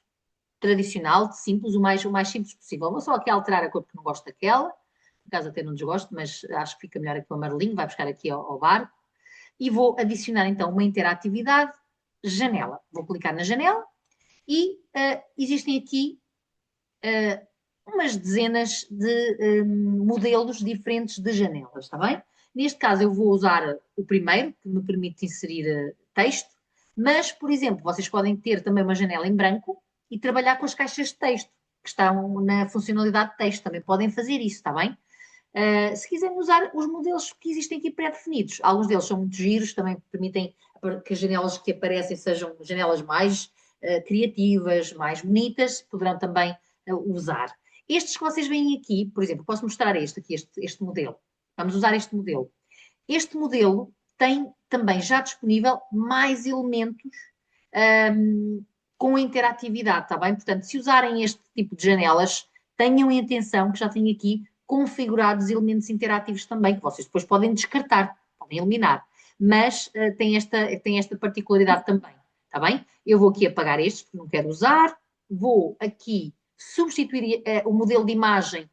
tradicional, simples, o mais simples possível. Vou só aqui alterar a cor porque não gosto daquela, por acaso até não desgosto, mas acho que fica melhor aqui o amarelinho, vai buscar aqui ao barco. E vou adicionar então uma interatividade, janela. Vou clicar na janela e existem aqui umas dezenas de modelos diferentes de janelas, está bem? Neste caso eu vou usar o primeiro, que me permite inserir texto, mas, por exemplo, vocês podem ter também uma janela em branco e trabalhar com as caixas de texto, que estão na funcionalidade de texto, também podem fazer isso, está bem? Se quiserem usar os modelos que existem aqui pré-definidos, alguns deles são muito giros, também permitem que as janelas que aparecem sejam janelas mais criativas, mais bonitas, poderão também usar. Estes que vocês veem aqui, por exemplo, posso mostrar este aqui, este modelo. Vamos usar este modelo. Este modelo tem também já disponível mais elementos com interatividade, está bem? Portanto, se usarem este tipo de janelas, tenham em atenção que já tem aqui configurados elementos interativos também, que vocês depois podem descartar, podem eliminar, mas tem esta particularidade também, está bem? Eu vou aqui apagar estes, porque não quero usar, vou aqui substituir o modelo de imagem,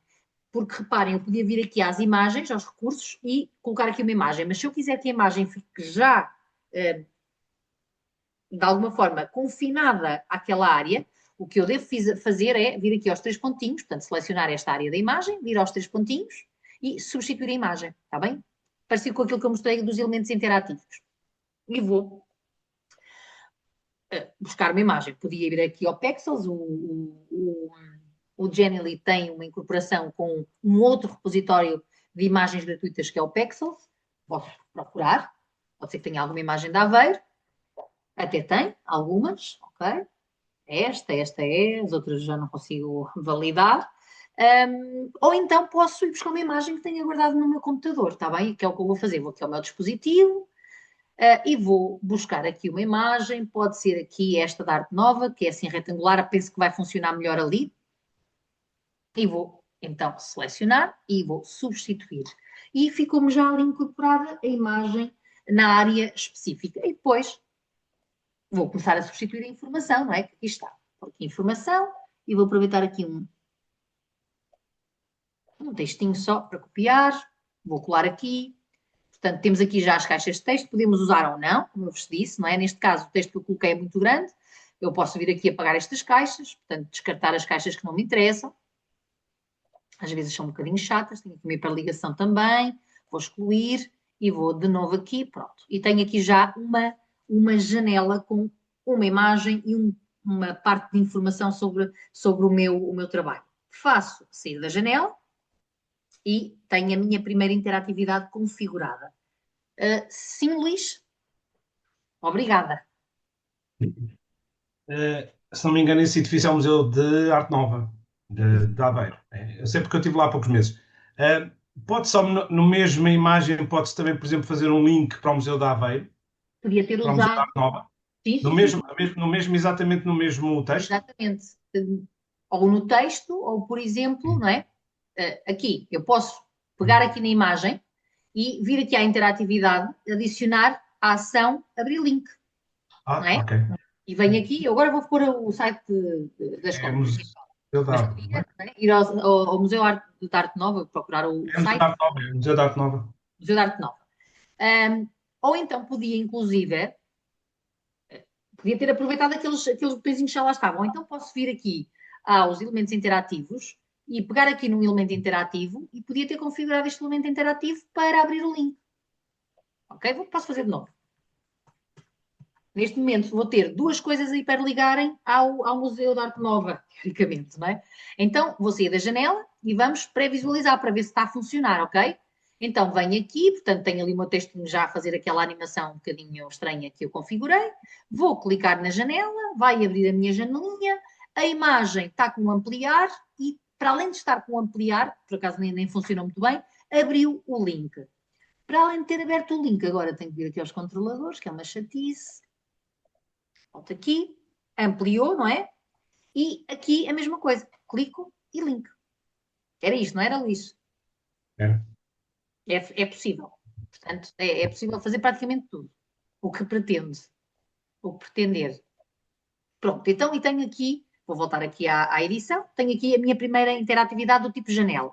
porque reparem, eu podia vir aqui às imagens, aos recursos, e colocar aqui uma imagem, mas se eu quiser que a imagem fique já, de alguma forma, confinada àquela área, o que eu devo fazer é vir aqui aos 3 pontinhos, portanto, selecionar esta área da imagem, vir aos 3 pontinhos e substituir a imagem, está bem? Parecido com aquilo que eu mostrei dos elementos interativos. E vou buscar uma imagem. Podia vir aqui ao Pexels, o Genially tem uma incorporação com um outro repositório de imagens gratuitas que é o Pexels. Posso procurar, pode ser que tenha alguma imagem da Aveiro, até tem algumas, ok? Esta é, as outras já não consigo validar. Ou então posso ir buscar uma imagem que tenha guardado no meu computador, está bem? Que é o que eu vou fazer. Vou aqui ao meu dispositivo e vou buscar aqui uma imagem. Pode ser aqui esta da Arte Nova, que é assim retangular, penso que vai funcionar melhor ali. E vou então selecionar e vou substituir. E ficou-me já ali incorporada a imagem na área específica. E depois vou começar a substituir a informação, não é? Aqui está. Por aqui informação e vou aproveitar aqui um textinho só para copiar. Vou colar aqui. Portanto, temos aqui já as caixas de texto. Podemos usar ou não, como eu vos disse, não é? Neste caso, o texto que eu coloquei é muito grande. Eu posso vir aqui apagar estas caixas, portanto, descartar as caixas que não me interessam. Às vezes são um bocadinho chatas. Tenho aqui uma hiperligação também. Vou excluir e vou de novo aqui. Pronto. E tenho aqui já uma janela com uma imagem e uma parte de informação sobre o meu trabalho. Faço sair da janela e tenho a minha primeira interatividade configurada. Sim, Luís? Obrigada. Se não me engano, esse edifício é o Museu de Arte Nova, de Aveiro. Eu sei porque eu estive lá há poucos meses. Pode só, no mesma imagem, pode-se também, por exemplo, fazer um link para o Museu de Aveiro. Podia ter para o Museu de usado. Arte Nova. Sim, Exatamente no mesmo texto? Exatamente. Ou no texto, ou por exemplo, não é? Aqui, eu posso pegar aqui na imagem e vir aqui à interatividade, adicionar a ação abrir link. Não é? Ok. E venho aqui, eu agora vou pôr o site da escola. Museu de Arte, podia, ir ao Museu de Arte Nova, procurar o site. Museu de Arte Nova. Museu de Arte Nova. Ou então podia, inclusive, podia ter aproveitado aqueles botõezinhos que já lá estavam. Ou então posso vir aqui aos elementos interativos e pegar aqui num elemento interativo e podia ter configurado este elemento interativo para abrir o link. Ok? Posso fazer de novo. Neste momento vou ter 2 coisas a hiperligarem ao Museu de Arte Nova, teoricamente, não é? Então vou sair da janela e vamos pré-visualizar para ver se está a funcionar, ok? Então venho aqui, portanto tenho ali o meu textinho já a fazer aquela animação um bocadinho estranha que eu configurei, vou clicar na janela, vai abrir a minha janelinha, a imagem está com ampliar e para além de estar com ampliar, por acaso nem funcionou muito bem, abriu o link. Para além de ter aberto o link, agora tenho que vir aqui aos controladores, que é uma chatice. Volto aqui, ampliou, não é? E aqui a mesma coisa, clico e link. Era isto, não era, Luís? É possível. Portanto, é possível fazer praticamente tudo. O que pretende. O que pretender. Pronto, então, e tenho aqui, vou voltar aqui à edição, tenho aqui a minha primeira interatividade do tipo janela.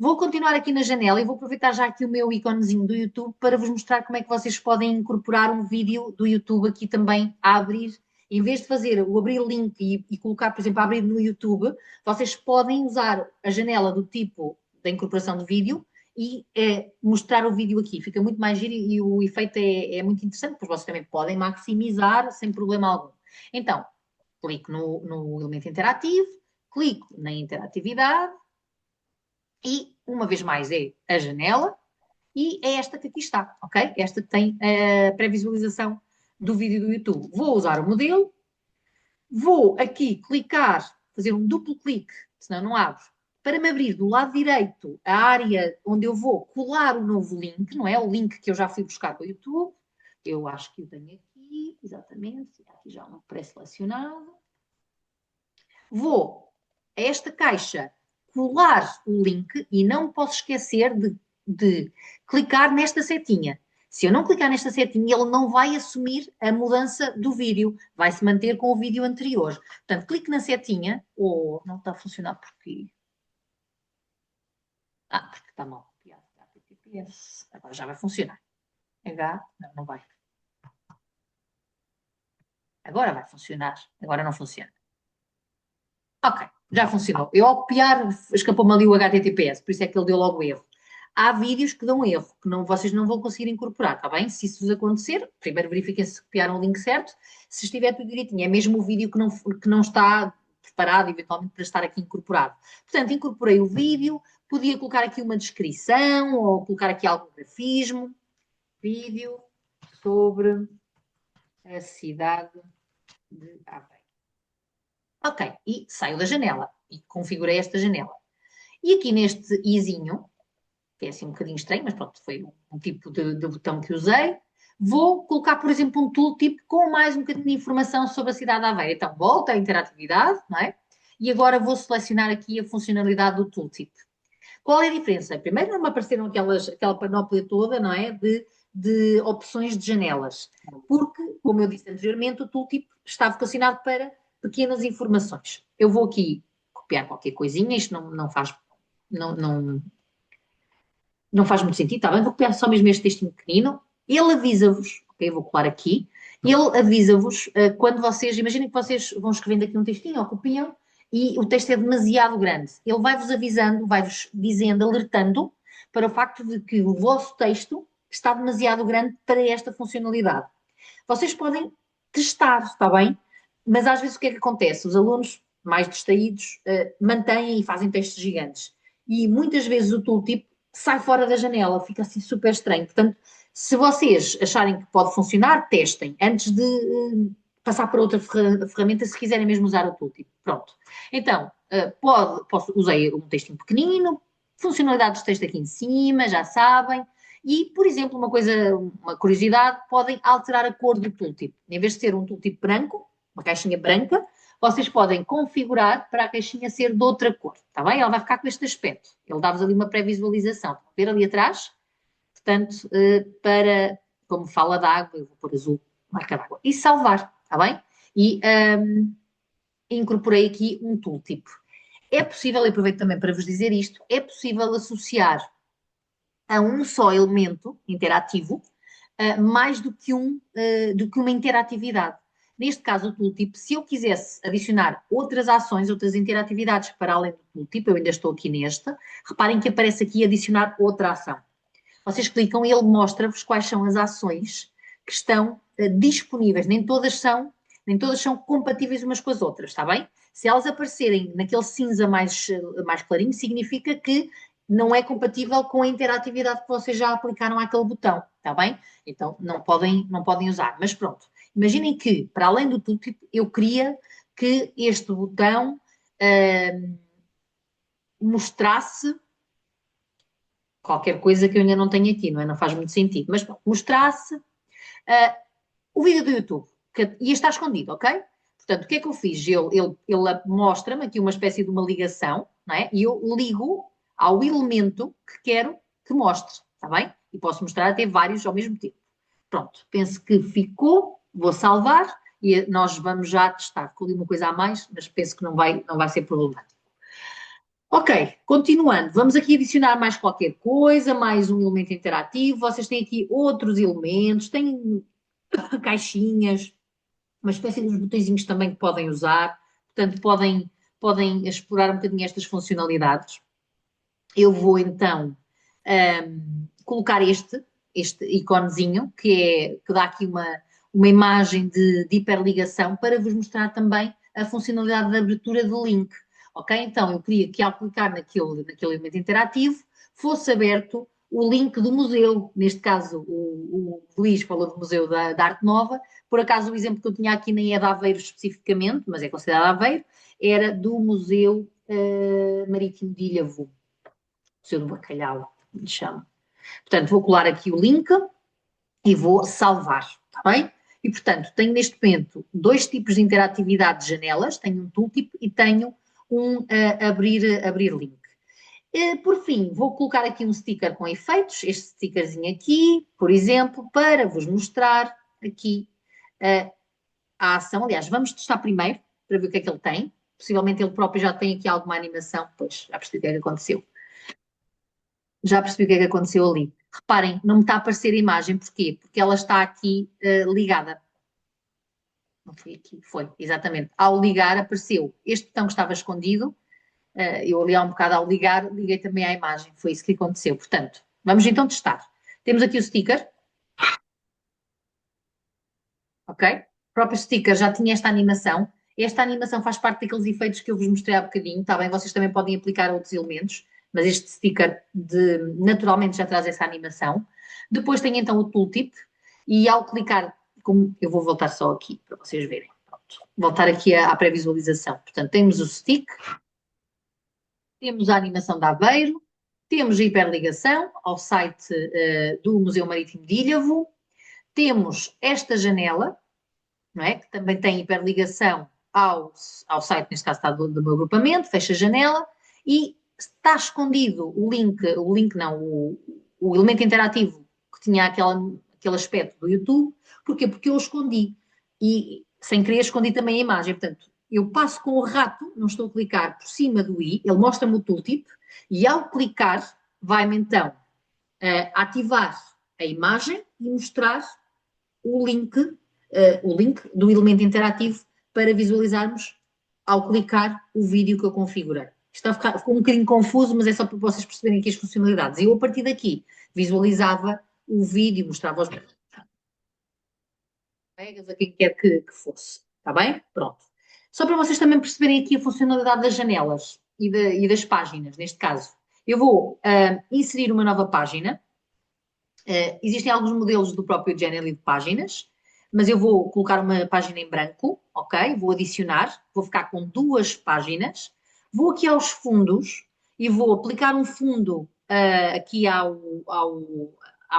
Vou continuar aqui na janela e vou aproveitar já aqui o meu iconezinho do YouTube para vos mostrar como é que vocês podem incorporar um vídeo do YouTube aqui também a abrir. Em vez de fazer o abrir link e colocar, por exemplo, a abrir no YouTube, vocês podem usar a janela do tipo da incorporação de vídeo e mostrar o vídeo aqui. Fica muito mais giro e o efeito é muito interessante, pois vocês também podem maximizar sem problema algum. Então, clico no elemento interativo, clico na interatividade e, uma vez mais, é a janela e é esta que aqui está, ok? Esta que tem a pré-visualização do vídeo do YouTube. Vou usar o modelo, vou aqui clicar, fazer um duplo clique, senão não abre, para me abrir do lado direito a área onde eu vou colar o novo link, não é? O link que eu já fui buscar do YouTube. Eu acho que o tenho aqui, exatamente, aqui já um pré-selecionado. Vou a esta caixa colar o link e não posso esquecer de clicar nesta setinha. Se eu não clicar nesta setinha, ele não vai assumir a mudança do vídeo, vai se manter com o vídeo anterior. Portanto, clique na setinha, não está a funcionar porque... porque está mal copiado. Agora já vai funcionar. Não vai. Agora vai funcionar. Agora não funciona. Ok, já funcionou. Eu ao copiar, escapou-me ali o HTTPS, por isso é que ele deu logo erro. Há vídeos que dão erro, que vocês não vão conseguir incorporar, está bem? Se isso vos acontecer, primeiro verifiquem se copiaram o link certo, se estiver tudo direitinho. É mesmo o vídeo que não está preparado, eventualmente, para estar aqui incorporado. Portanto, incorporei o vídeo, podia colocar aqui uma descrição, ou colocar aqui algum grafismo. Vídeo sobre a cidade de Aveiro. Ok, e saio da janela e configurei esta janela. E aqui neste izinho, que é assim um bocadinho estranho, mas pronto, foi um tipo de botão que usei, vou colocar, por exemplo, um tooltip com mais um bocadinho de informação sobre a cidade de Aveiro. Então, volta à interatividade, não é? E agora vou selecionar aqui a funcionalidade do tooltip. Qual é a diferença? Primeiro não me apareceram aquela panóplia toda, não é? De opções de janelas. Porque, como eu disse anteriormente, o tooltip está vocacionado para pequenas informações. Eu vou aqui copiar qualquer coisinha, isto não faz muito sentido, está bem? Vou copiar só mesmo este textinho pequenino. Ele avisa-vos, ok? Eu vou colar aqui. Ele avisa-vos quando vocês, imaginem que vocês vão escrevendo aqui um textinho, ou copiam, e o texto é demasiado grande. Ele vai-vos avisando, vai-vos dizendo, alertando para o facto de que o vosso texto está demasiado grande para esta funcionalidade. Vocês podem testar, está bem? Mas às vezes o que é que acontece? Os alunos mais distraídos mantêm e fazem textos gigantes. E muitas vezes o tooltip sai fora da janela, fica assim super estranho. Portanto, se vocês acharem que pode funcionar, testem, antes de passar para outra ferramenta, se quiserem mesmo usar o tooltip. Pronto. Então, usei um textinho pequenino, funcionalidades de texto aqui em cima, já sabem. E, por exemplo, uma curiosidade, podem alterar a cor do tooltip. Em vez de ser um tooltip branco, uma caixinha branca, vocês podem configurar para a caixinha ser de outra cor, está bem? Ela vai ficar com este aspecto. Ele dá-vos ali uma pré-visualização. Estão a ver ali atrás? Portanto, como fala de água, eu vou pôr azul, marca d'água. E salvar, está bem? E incorporei aqui um tooltip. É possível, e aproveito também para vos dizer isto, é possível associar a um só elemento interativo mais do que uma interatividade. Neste caso, o tooltip, se eu quisesse adicionar outras ações, outras interatividades para além do tooltip, eu ainda estou aqui neste, reparem que aparece aqui adicionar outra ação. Vocês clicam e ele mostra-vos quais são as ações que estão disponíveis. Nem todas são compatíveis umas com as outras, está bem? Se elas aparecerem naquele cinza mais clarinho, significa que não é compatível com a interatividade que vocês já aplicaram àquele botão, está bem? Então não podem usar. Mas pronto, imaginem que, para além do tooltip, eu queria que este botão mostrasse qualquer coisa que eu ainda não tenho aqui, não é? Não faz muito sentido, mas pronto, mostrasse o vídeo do YouTube, que ia estar escondido, ok? Portanto, o que é que eu fiz? Ele mostra-me aqui uma espécie de uma ligação, não é? E eu ligo ao elemento que quero que mostre, está bem? E posso mostrar até vários ao mesmo tempo. Pronto, penso que ficou, vou salvar e nós vamos já testar. Ficou ali uma coisa a mais, mas penso que não vai ser problemático. Ok, continuando, vamos aqui adicionar mais qualquer coisa, mais um elemento interativo. Vocês têm aqui outros elementos, têm caixinhas, uma espécie de botõezinhos também que podem usar, portanto podem explorar um bocadinho estas funcionalidades. Eu vou então colocar este iconezinho, que dá aqui uma imagem de hiperligação para vos mostrar também a funcionalidade de abertura de link. Ok? Então eu queria que ao clicar naquele elemento interativo fosse aberto o link do museu, neste caso o Luís falou do Museu da Arte Nova, por acaso o exemplo que eu tinha aqui nem é de Aveiro especificamente, mas é considerado Aveiro, era do Museu Marítimo de Ilhavo, Museu do Bacalhau, me chama. Portanto, vou colar aqui o link e vou salvar, está bem? E, portanto, tenho neste momento dois tipos de interatividade de janelas, tenho um tooltip e tenho um abrir link. Por fim, vou colocar aqui um sticker com efeitos, este stickerzinho aqui, por exemplo, para vos mostrar aqui a ação. Aliás, vamos testar primeiro, para ver o que é que ele tem. Possivelmente ele próprio já tem aqui alguma animação, pois já percebi o que é que aconteceu. Já percebi o que é que aconteceu ali. Reparem, não me está a aparecer a imagem, porquê? Porque ela está aqui ligada. Não foi aqui, foi, exatamente. Ao ligar apareceu este botão que estava escondido, eu ali há um bocado ao ligar, liguei também à imagem, foi isso que aconteceu. Portanto, vamos então testar. Temos aqui o sticker. Ok? O próprio sticker já tinha esta animação. Esta animação faz parte daqueles efeitos que eu vos mostrei há bocadinho, está bem? Vocês também podem aplicar outros elementos, mas este sticker naturalmente já traz essa animação. Depois tem então o tooltip e ao clicar, como eu vou voltar só aqui para vocês verem. Pronto. Voltar aqui à pré-visualização. Portanto, temos o stick, temos a animação de Aveiro, temos a hiperligação ao site do Museu Marítimo de Ilhavo, temos esta janela, não é? Que também tem hiperligação ao site, neste caso está do meu agrupamento, fecha a janela e está escondido o elemento interativo que tinha aquele aspecto do YouTube. Porquê? Porque eu o escondi e sem querer escondi também a imagem. Portanto, eu passo com o rato, não estou a clicar por cima do i, ele mostra-me o tooltip e ao clicar vai-me então ativar a imagem e mostrar o link do elemento interativo para visualizarmos ao clicar o vídeo que eu configurei. Ficou um bocadinho confuso, mas é só para vocês perceberem aqui as funcionalidades. Eu, a partir daqui, visualizava o vídeo, mostrava aos colegas, a quem quer que fosse. Está bem? Pronto. Só para vocês também perceberem aqui a funcionalidade das janelas e das páginas, neste caso. Eu vou inserir uma nova página. Existem alguns modelos do próprio Genially de páginas, mas eu vou colocar uma página em branco, ok? Vou adicionar, vou ficar com duas páginas. Vou aqui aos fundos e vou aplicar um fundo aqui à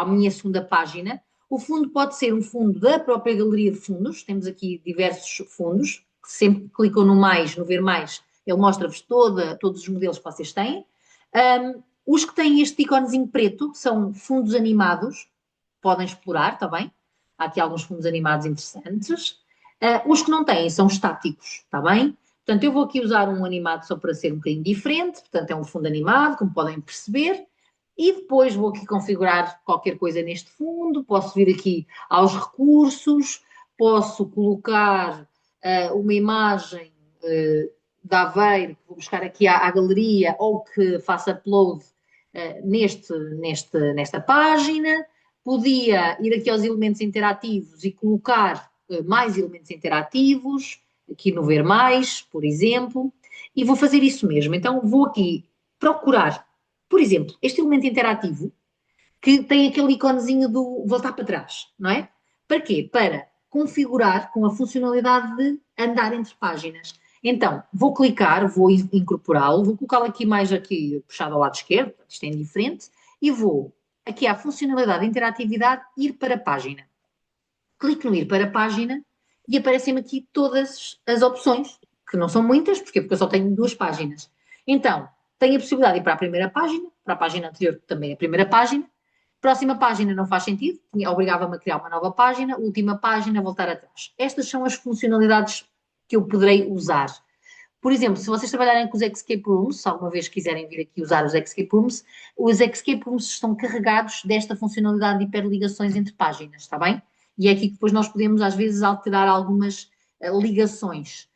minha segunda página. O fundo pode ser um fundo da própria galeria de fundos, temos aqui diversos fundos, que sempre que clicam no mais, no ver mais, ele mostra-vos todos os modelos que vocês têm. Os que têm este iconezinho preto são fundos animados, podem explorar, está bem? Há aqui alguns fundos animados interessantes. Os que não têm são estáticos, está bem? Portanto, eu vou aqui usar um animado só para ser um bocadinho diferente, portanto é um fundo animado, como podem perceber, e depois vou aqui configurar qualquer coisa neste fundo, posso vir aqui aos recursos, posso colocar uma imagem da Aveiro, que vou buscar aqui à galeria, ou que faça upload nesta página, podia ir aqui aos elementos interativos e colocar mais elementos interativos, aqui no ver mais, por exemplo, e vou fazer isso mesmo. Então vou aqui procurar Por exemplo, este elemento interativo que tem aquele iconezinho do voltar para trás, não é? Para quê? Para configurar com a funcionalidade de andar entre páginas. Então, vou clicar, vou incorporá-lo, vou colocá-lo aqui mais aqui puxado ao lado esquerdo, isto é indiferente, e vou aqui à funcionalidade de interatividade ir para a página. Clico no ir para a página e aparecem-me aqui todas as opções, que não são muitas, porquê? Porque eu só tenho 2 páginas. Então, tenho a possibilidade de ir para a primeira página, para a página anterior também a primeira página. Próxima página não faz sentido, obrigava-me a criar uma nova página, última página, voltar atrás. Estas são as funcionalidades que eu poderei usar. Por exemplo, se vocês trabalharem com os Escape Rooms, se alguma vez quiserem vir aqui usar os Escape Rooms estão carregados desta funcionalidade de hiperligações entre páginas, está bem? E é aqui que depois nós podemos, às vezes, alterar algumas ligações.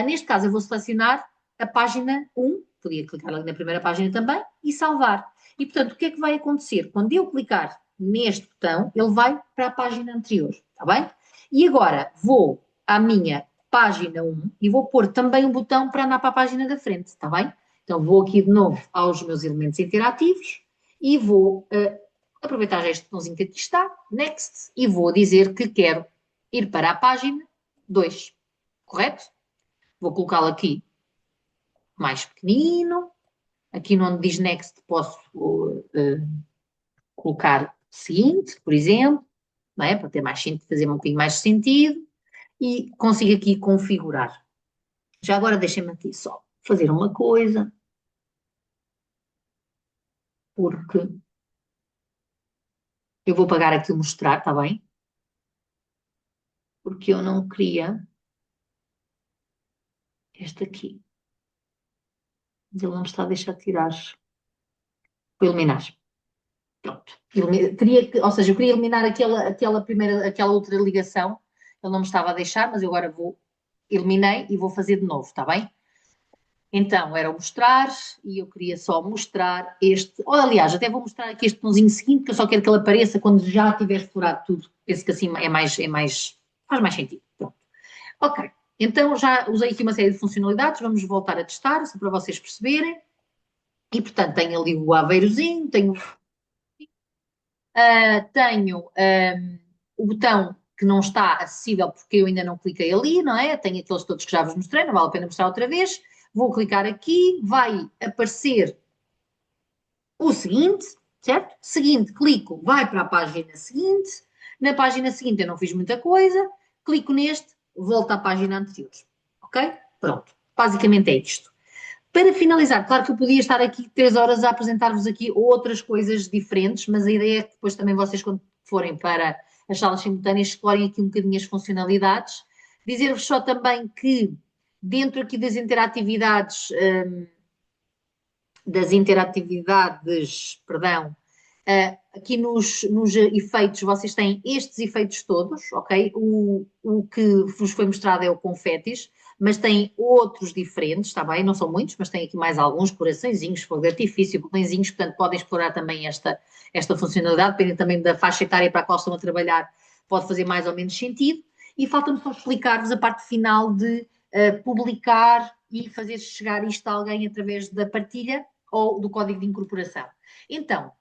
Neste caso, eu vou selecionar a página 1, podia clicar ali na primeira página também, e salvar. E, portanto, o que é que vai acontecer? Quando eu clicar neste botão, ele vai para a página anterior, está bem? E agora vou à minha página 1 e vou pôr também um botão para andar para a página da frente, está bem? Então vou aqui de novo aos meus elementos interativos e vou aproveitar já este botãozinho que aqui está, Next, e vou dizer que quero ir para a página 2, correto? Vou colocá-lo aqui mais pequenino. Aqui onde diz Next posso colocar seguinte, por exemplo, não é? Para ter mais sentido, fazer um bocadinho mais sentido, e consigo aqui configurar. Já agora deixem-me aqui só fazer uma coisa, porque eu vou pagar aqui o mostrar, está bem? Porque eu não queria este aqui. Mas ele não me está a deixar tirar. Vou eliminar. Pronto. Teria que, ou seja, eu queria eliminar aquela outra ligação. Ele não me estava a deixar, mas eu agora eliminei e vou fazer de novo, está bem? Então, era o mostrar, e eu queria só mostrar este. Ou, aliás, até vou mostrar aqui este botãozinho seguinte, que eu só quero que ele apareça quando já tiver explorado tudo. Penso que assim faz mais sentido. Pronto. Ok. Então, já usei aqui uma série de funcionalidades, vamos voltar a testar, só para vocês perceberem. E, portanto, tenho ali o aveirozinho, tenho o botão que não está acessível porque eu ainda não cliquei ali, não é? Tenho aqueles todos que já vos mostrei, não vale a pena mostrar outra vez. Vou clicar aqui, vai aparecer o seguinte, certo? Seguinte, clico, vai para a página seguinte. Na página seguinte eu não fiz muita coisa. Clico neste, volto à página anterior. Ok? Pronto. Basicamente é isto. Para finalizar, claro que eu podia estar aqui 3 horas a apresentar-vos aqui outras coisas diferentes, mas a ideia é que depois também vocês, quando forem para as salas simultâneas, explorem aqui um bocadinho as funcionalidades. Dizer-vos só também que dentro aqui das interatividades, aqui nos efeitos, vocês têm estes efeitos todos, ok? O que vos foi mostrado é o confetis, mas tem outros diferentes, está bem? Não são muitos, mas tem aqui mais alguns, coraçõezinhos, fogo de artifício, botõezinhos, portanto podem explorar também esta funcionalidade, dependendo também da faixa etária para a qual estão a trabalhar, pode fazer mais ou menos sentido. E falta-me só explicar-vos a parte final de publicar e fazer chegar isto a alguém através da partilha ou do código de incorporação. Então,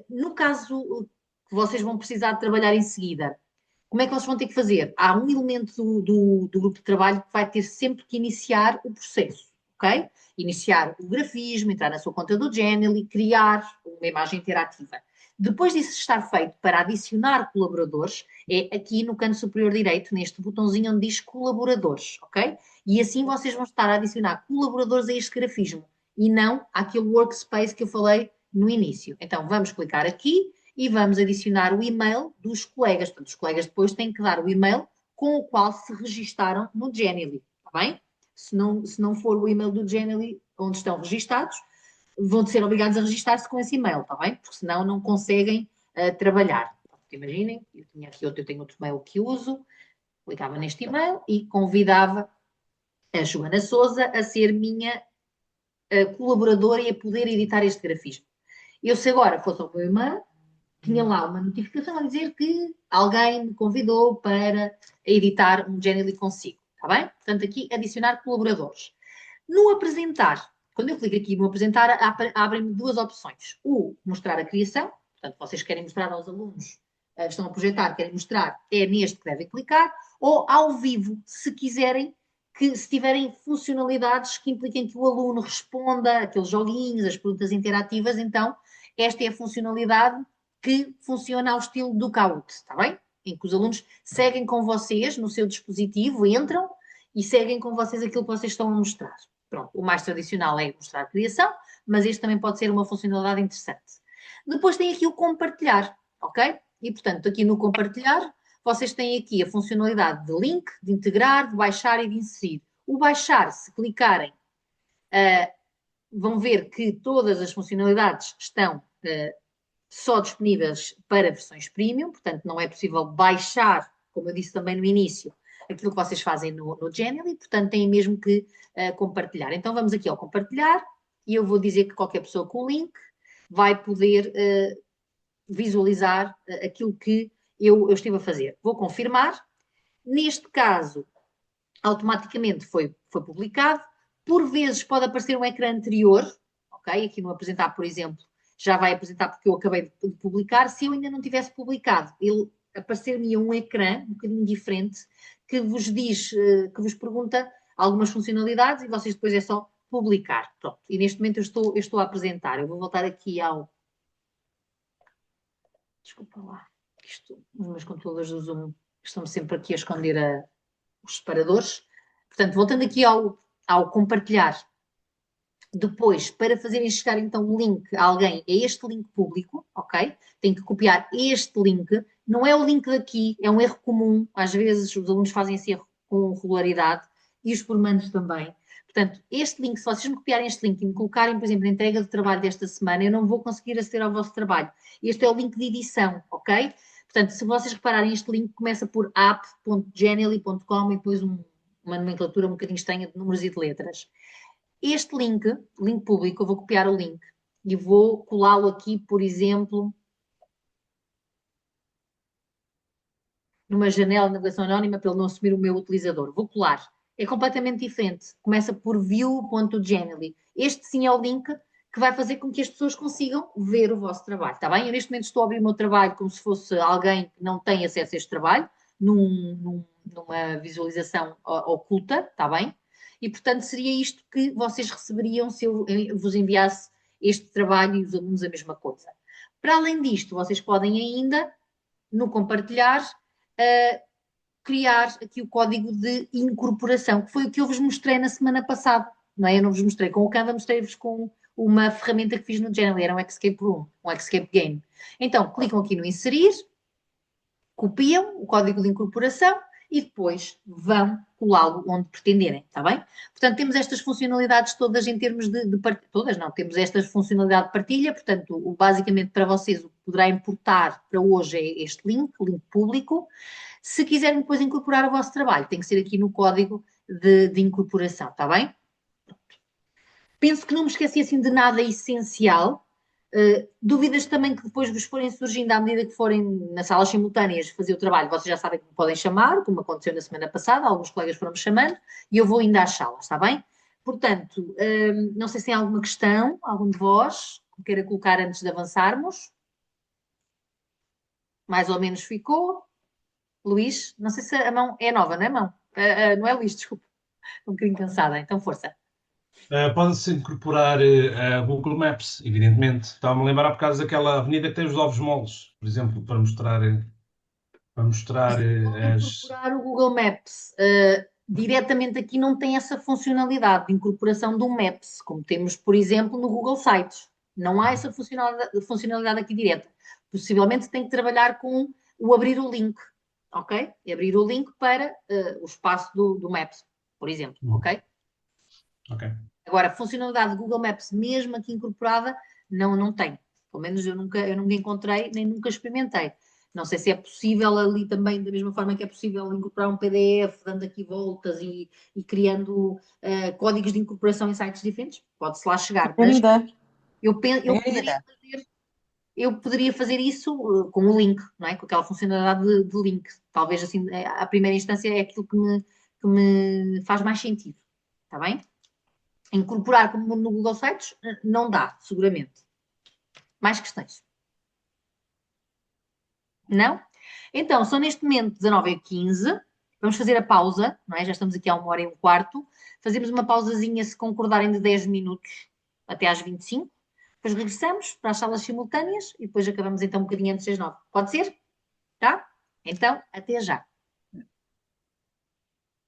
no caso que vocês vão precisar de trabalhar em seguida, como é que vocês vão ter que fazer? Há um elemento do grupo de trabalho que vai ter sempre que iniciar o processo, ok? Iniciar o grafismo, entrar na sua conta do Genially, criar uma imagem interativa. Depois disso estar feito, para adicionar colaboradores, é aqui no canto superior direito, neste botãozinho onde diz colaboradores, ok? E assim vocês vão estar a adicionar colaboradores a este grafismo e não àquele workspace que eu falei no início. Então vamos clicar aqui e vamos adicionar o e-mail dos colegas. Portanto, os colegas depois têm que dar o e-mail com o qual se registaram no Genially, está bem? Se não for o e-mail do Genially onde estão registados, vão ser obrigados a registar-se com esse e-mail, está bem? Porque senão não conseguem trabalhar. Imaginem, eu tenho outro e-mail que uso, clicava neste e-mail e convidava a Joana Souza a ser minha colaboradora e a poder editar este grafismo. Eu, se agora fosse ao meu e-mail, tinha lá uma notificação a dizer que alguém me convidou para editar um Genially consigo, está bem? Portanto, aqui adicionar colaboradores. No apresentar, quando eu clico aqui no apresentar, abrem-me duas opções. O mostrar a criação, portanto, vocês querem mostrar aos alunos, estão a projetar, querem mostrar, é neste que devem clicar, ou ao vivo, se quiserem, que se tiverem funcionalidades que impliquem que o aluno responda aqueles joguinhos, as perguntas interativas, então esta é a funcionalidade que funciona ao estilo do Kahoot, está bem? Em que os alunos seguem com vocês no seu dispositivo, entram e seguem com vocês aquilo que vocês estão a mostrar. Pronto, o mais tradicional é mostrar a criação, mas este também pode ser uma funcionalidade interessante. Depois tem aqui o compartilhar, ok? E, portanto, aqui no compartilhar, vocês têm aqui a funcionalidade de link, de integrar, de baixar e de inserir. O baixar, se clicarem, vão ver que todas as funcionalidades estão só disponíveis para versões premium, portanto não é possível baixar, como eu disse também no início, aquilo que vocês fazem no Genially, portanto têm mesmo que compartilhar. Então vamos aqui ao compartilhar e eu vou dizer que qualquer pessoa com o link vai poder visualizar aquilo que eu estive a fazer. Vou confirmar. Neste caso, automaticamente foi publicado. Por vezes pode aparecer um ecrã anterior, ok? Aqui no apresentar, por exemplo, já vai apresentar porque eu acabei de publicar. Se eu ainda não tivesse publicado, ele aparecer-me um ecrã um bocadinho diferente que vos diz, que vos pergunta algumas funcionalidades e vocês depois é só publicar. Pronto. E neste momento eu estou a apresentar. Eu vou voltar aqui ao... Desculpa lá. Os meus controladores do Zoom estão sempre aqui a esconder os separadores. Portanto, voltando aqui ao compartilhar, depois, para fazerem chegar então o link a alguém, é este link público, ok? Tem que copiar este link, não é o link daqui, é um erro comum, às vezes os alunos fazem esse erro com regularidade e os formandos também. Portanto, este link, se vocês me copiarem este link e me colocarem, por exemplo, na entrega de trabalho desta semana, eu não vou conseguir aceder ao vosso trabalho. Este é o link de edição, ok? Portanto, se vocês repararem, este link começa por app.genially.com e depois uma nomenclatura um bocadinho estranha de números e de letras. Este link público, eu vou copiar o link e vou colá-lo aqui, por exemplo, numa janela de navegação anónima para ele não assumir o meu utilizador. Vou colar. É completamente diferente. Começa por view.genially. Este sim é o link que vai fazer com que as pessoas consigam ver o vosso trabalho, está bem? Eu neste momento estou a abrir o meu trabalho como se fosse alguém que não tem acesso a este trabalho, numa visualização oculta, está bem? E, portanto, seria isto que vocês receberiam se eu vos enviasse este trabalho e os alunos a mesma coisa. Para além disto, vocês podem ainda, no compartilhar, criar aqui o código de incorporação, que foi o que eu vos mostrei na semana passada, não é? Eu não vos mostrei com o Canva, mostrei-vos com uma ferramenta que fiz no Genially, era um Escape Room, um Escape Game. Então, clicam aqui no inserir, copiam o código de incorporação e depois vão colá-lo onde pretenderem, está bem? Portanto, temos estas funcionalidades todas em termos de partilha, todas não, temos esta funcionalidade de partilha, portanto, basicamente para vocês o que poderá importar para hoje é este link, o link público. Se quiserem depois incorporar o vosso trabalho, tem que ser aqui no código de incorporação, está bem? Penso que não me esqueci assim de nada essencial. Dúvidas também que depois vos forem surgindo à medida que forem nas salas simultâneas fazer o trabalho, vocês já sabem que me podem chamar, como aconteceu na semana passada, alguns colegas foram-me chamando, e eu vou indo às salas, está bem? Portanto, não sei se tem alguma questão, algum de vós, que queira colocar antes de avançarmos. Mais ou menos ficou. Luís, não sei se a mão é nova, não é mão? Não é Luís, desculpa. Estou um bocadinho cansada, então força. Pode-se incorporar a Google Maps, evidentemente. Estava-me a lembrar por causa daquela avenida que tem os ovos moles, por exemplo, para mostrar as... Incorporar o Google Maps diretamente aqui não tem essa funcionalidade de incorporação do Maps, como temos, por exemplo, no Google Sites. Não há essa funcionalidade aqui direta. Possivelmente tem que trabalhar com o abrir o link, ok? E abrir o link para o espaço do Maps, por exemplo, ok? Ok. Agora, a funcionalidade do Google Maps, mesmo aqui incorporada, não tem. Pelo menos eu nunca encontrei, nem nunca experimentei. Não sei se é possível ali também, da mesma forma que é possível incorporar um PDF, dando aqui voltas e criando códigos de incorporação em sites diferentes. Pode-se lá chegar. Mas eu poderia fazer isso com o link, não é? Com aquela funcionalidade de link. Talvez assim, à primeira instância é aquilo que me faz mais sentido. Está bem? Incorporar como no Google Sites não dá, seguramente. Mais questões? Não? Então, são neste momento 19h15. Vamos fazer a pausa, não é? Já estamos aqui há 1h15. Fazemos uma pausazinha, se concordarem, de 10 minutos até às 25. Depois regressamos para as salas simultâneas e depois acabamos então um bocadinho antes das 9. Pode ser? Tá? Então, até já.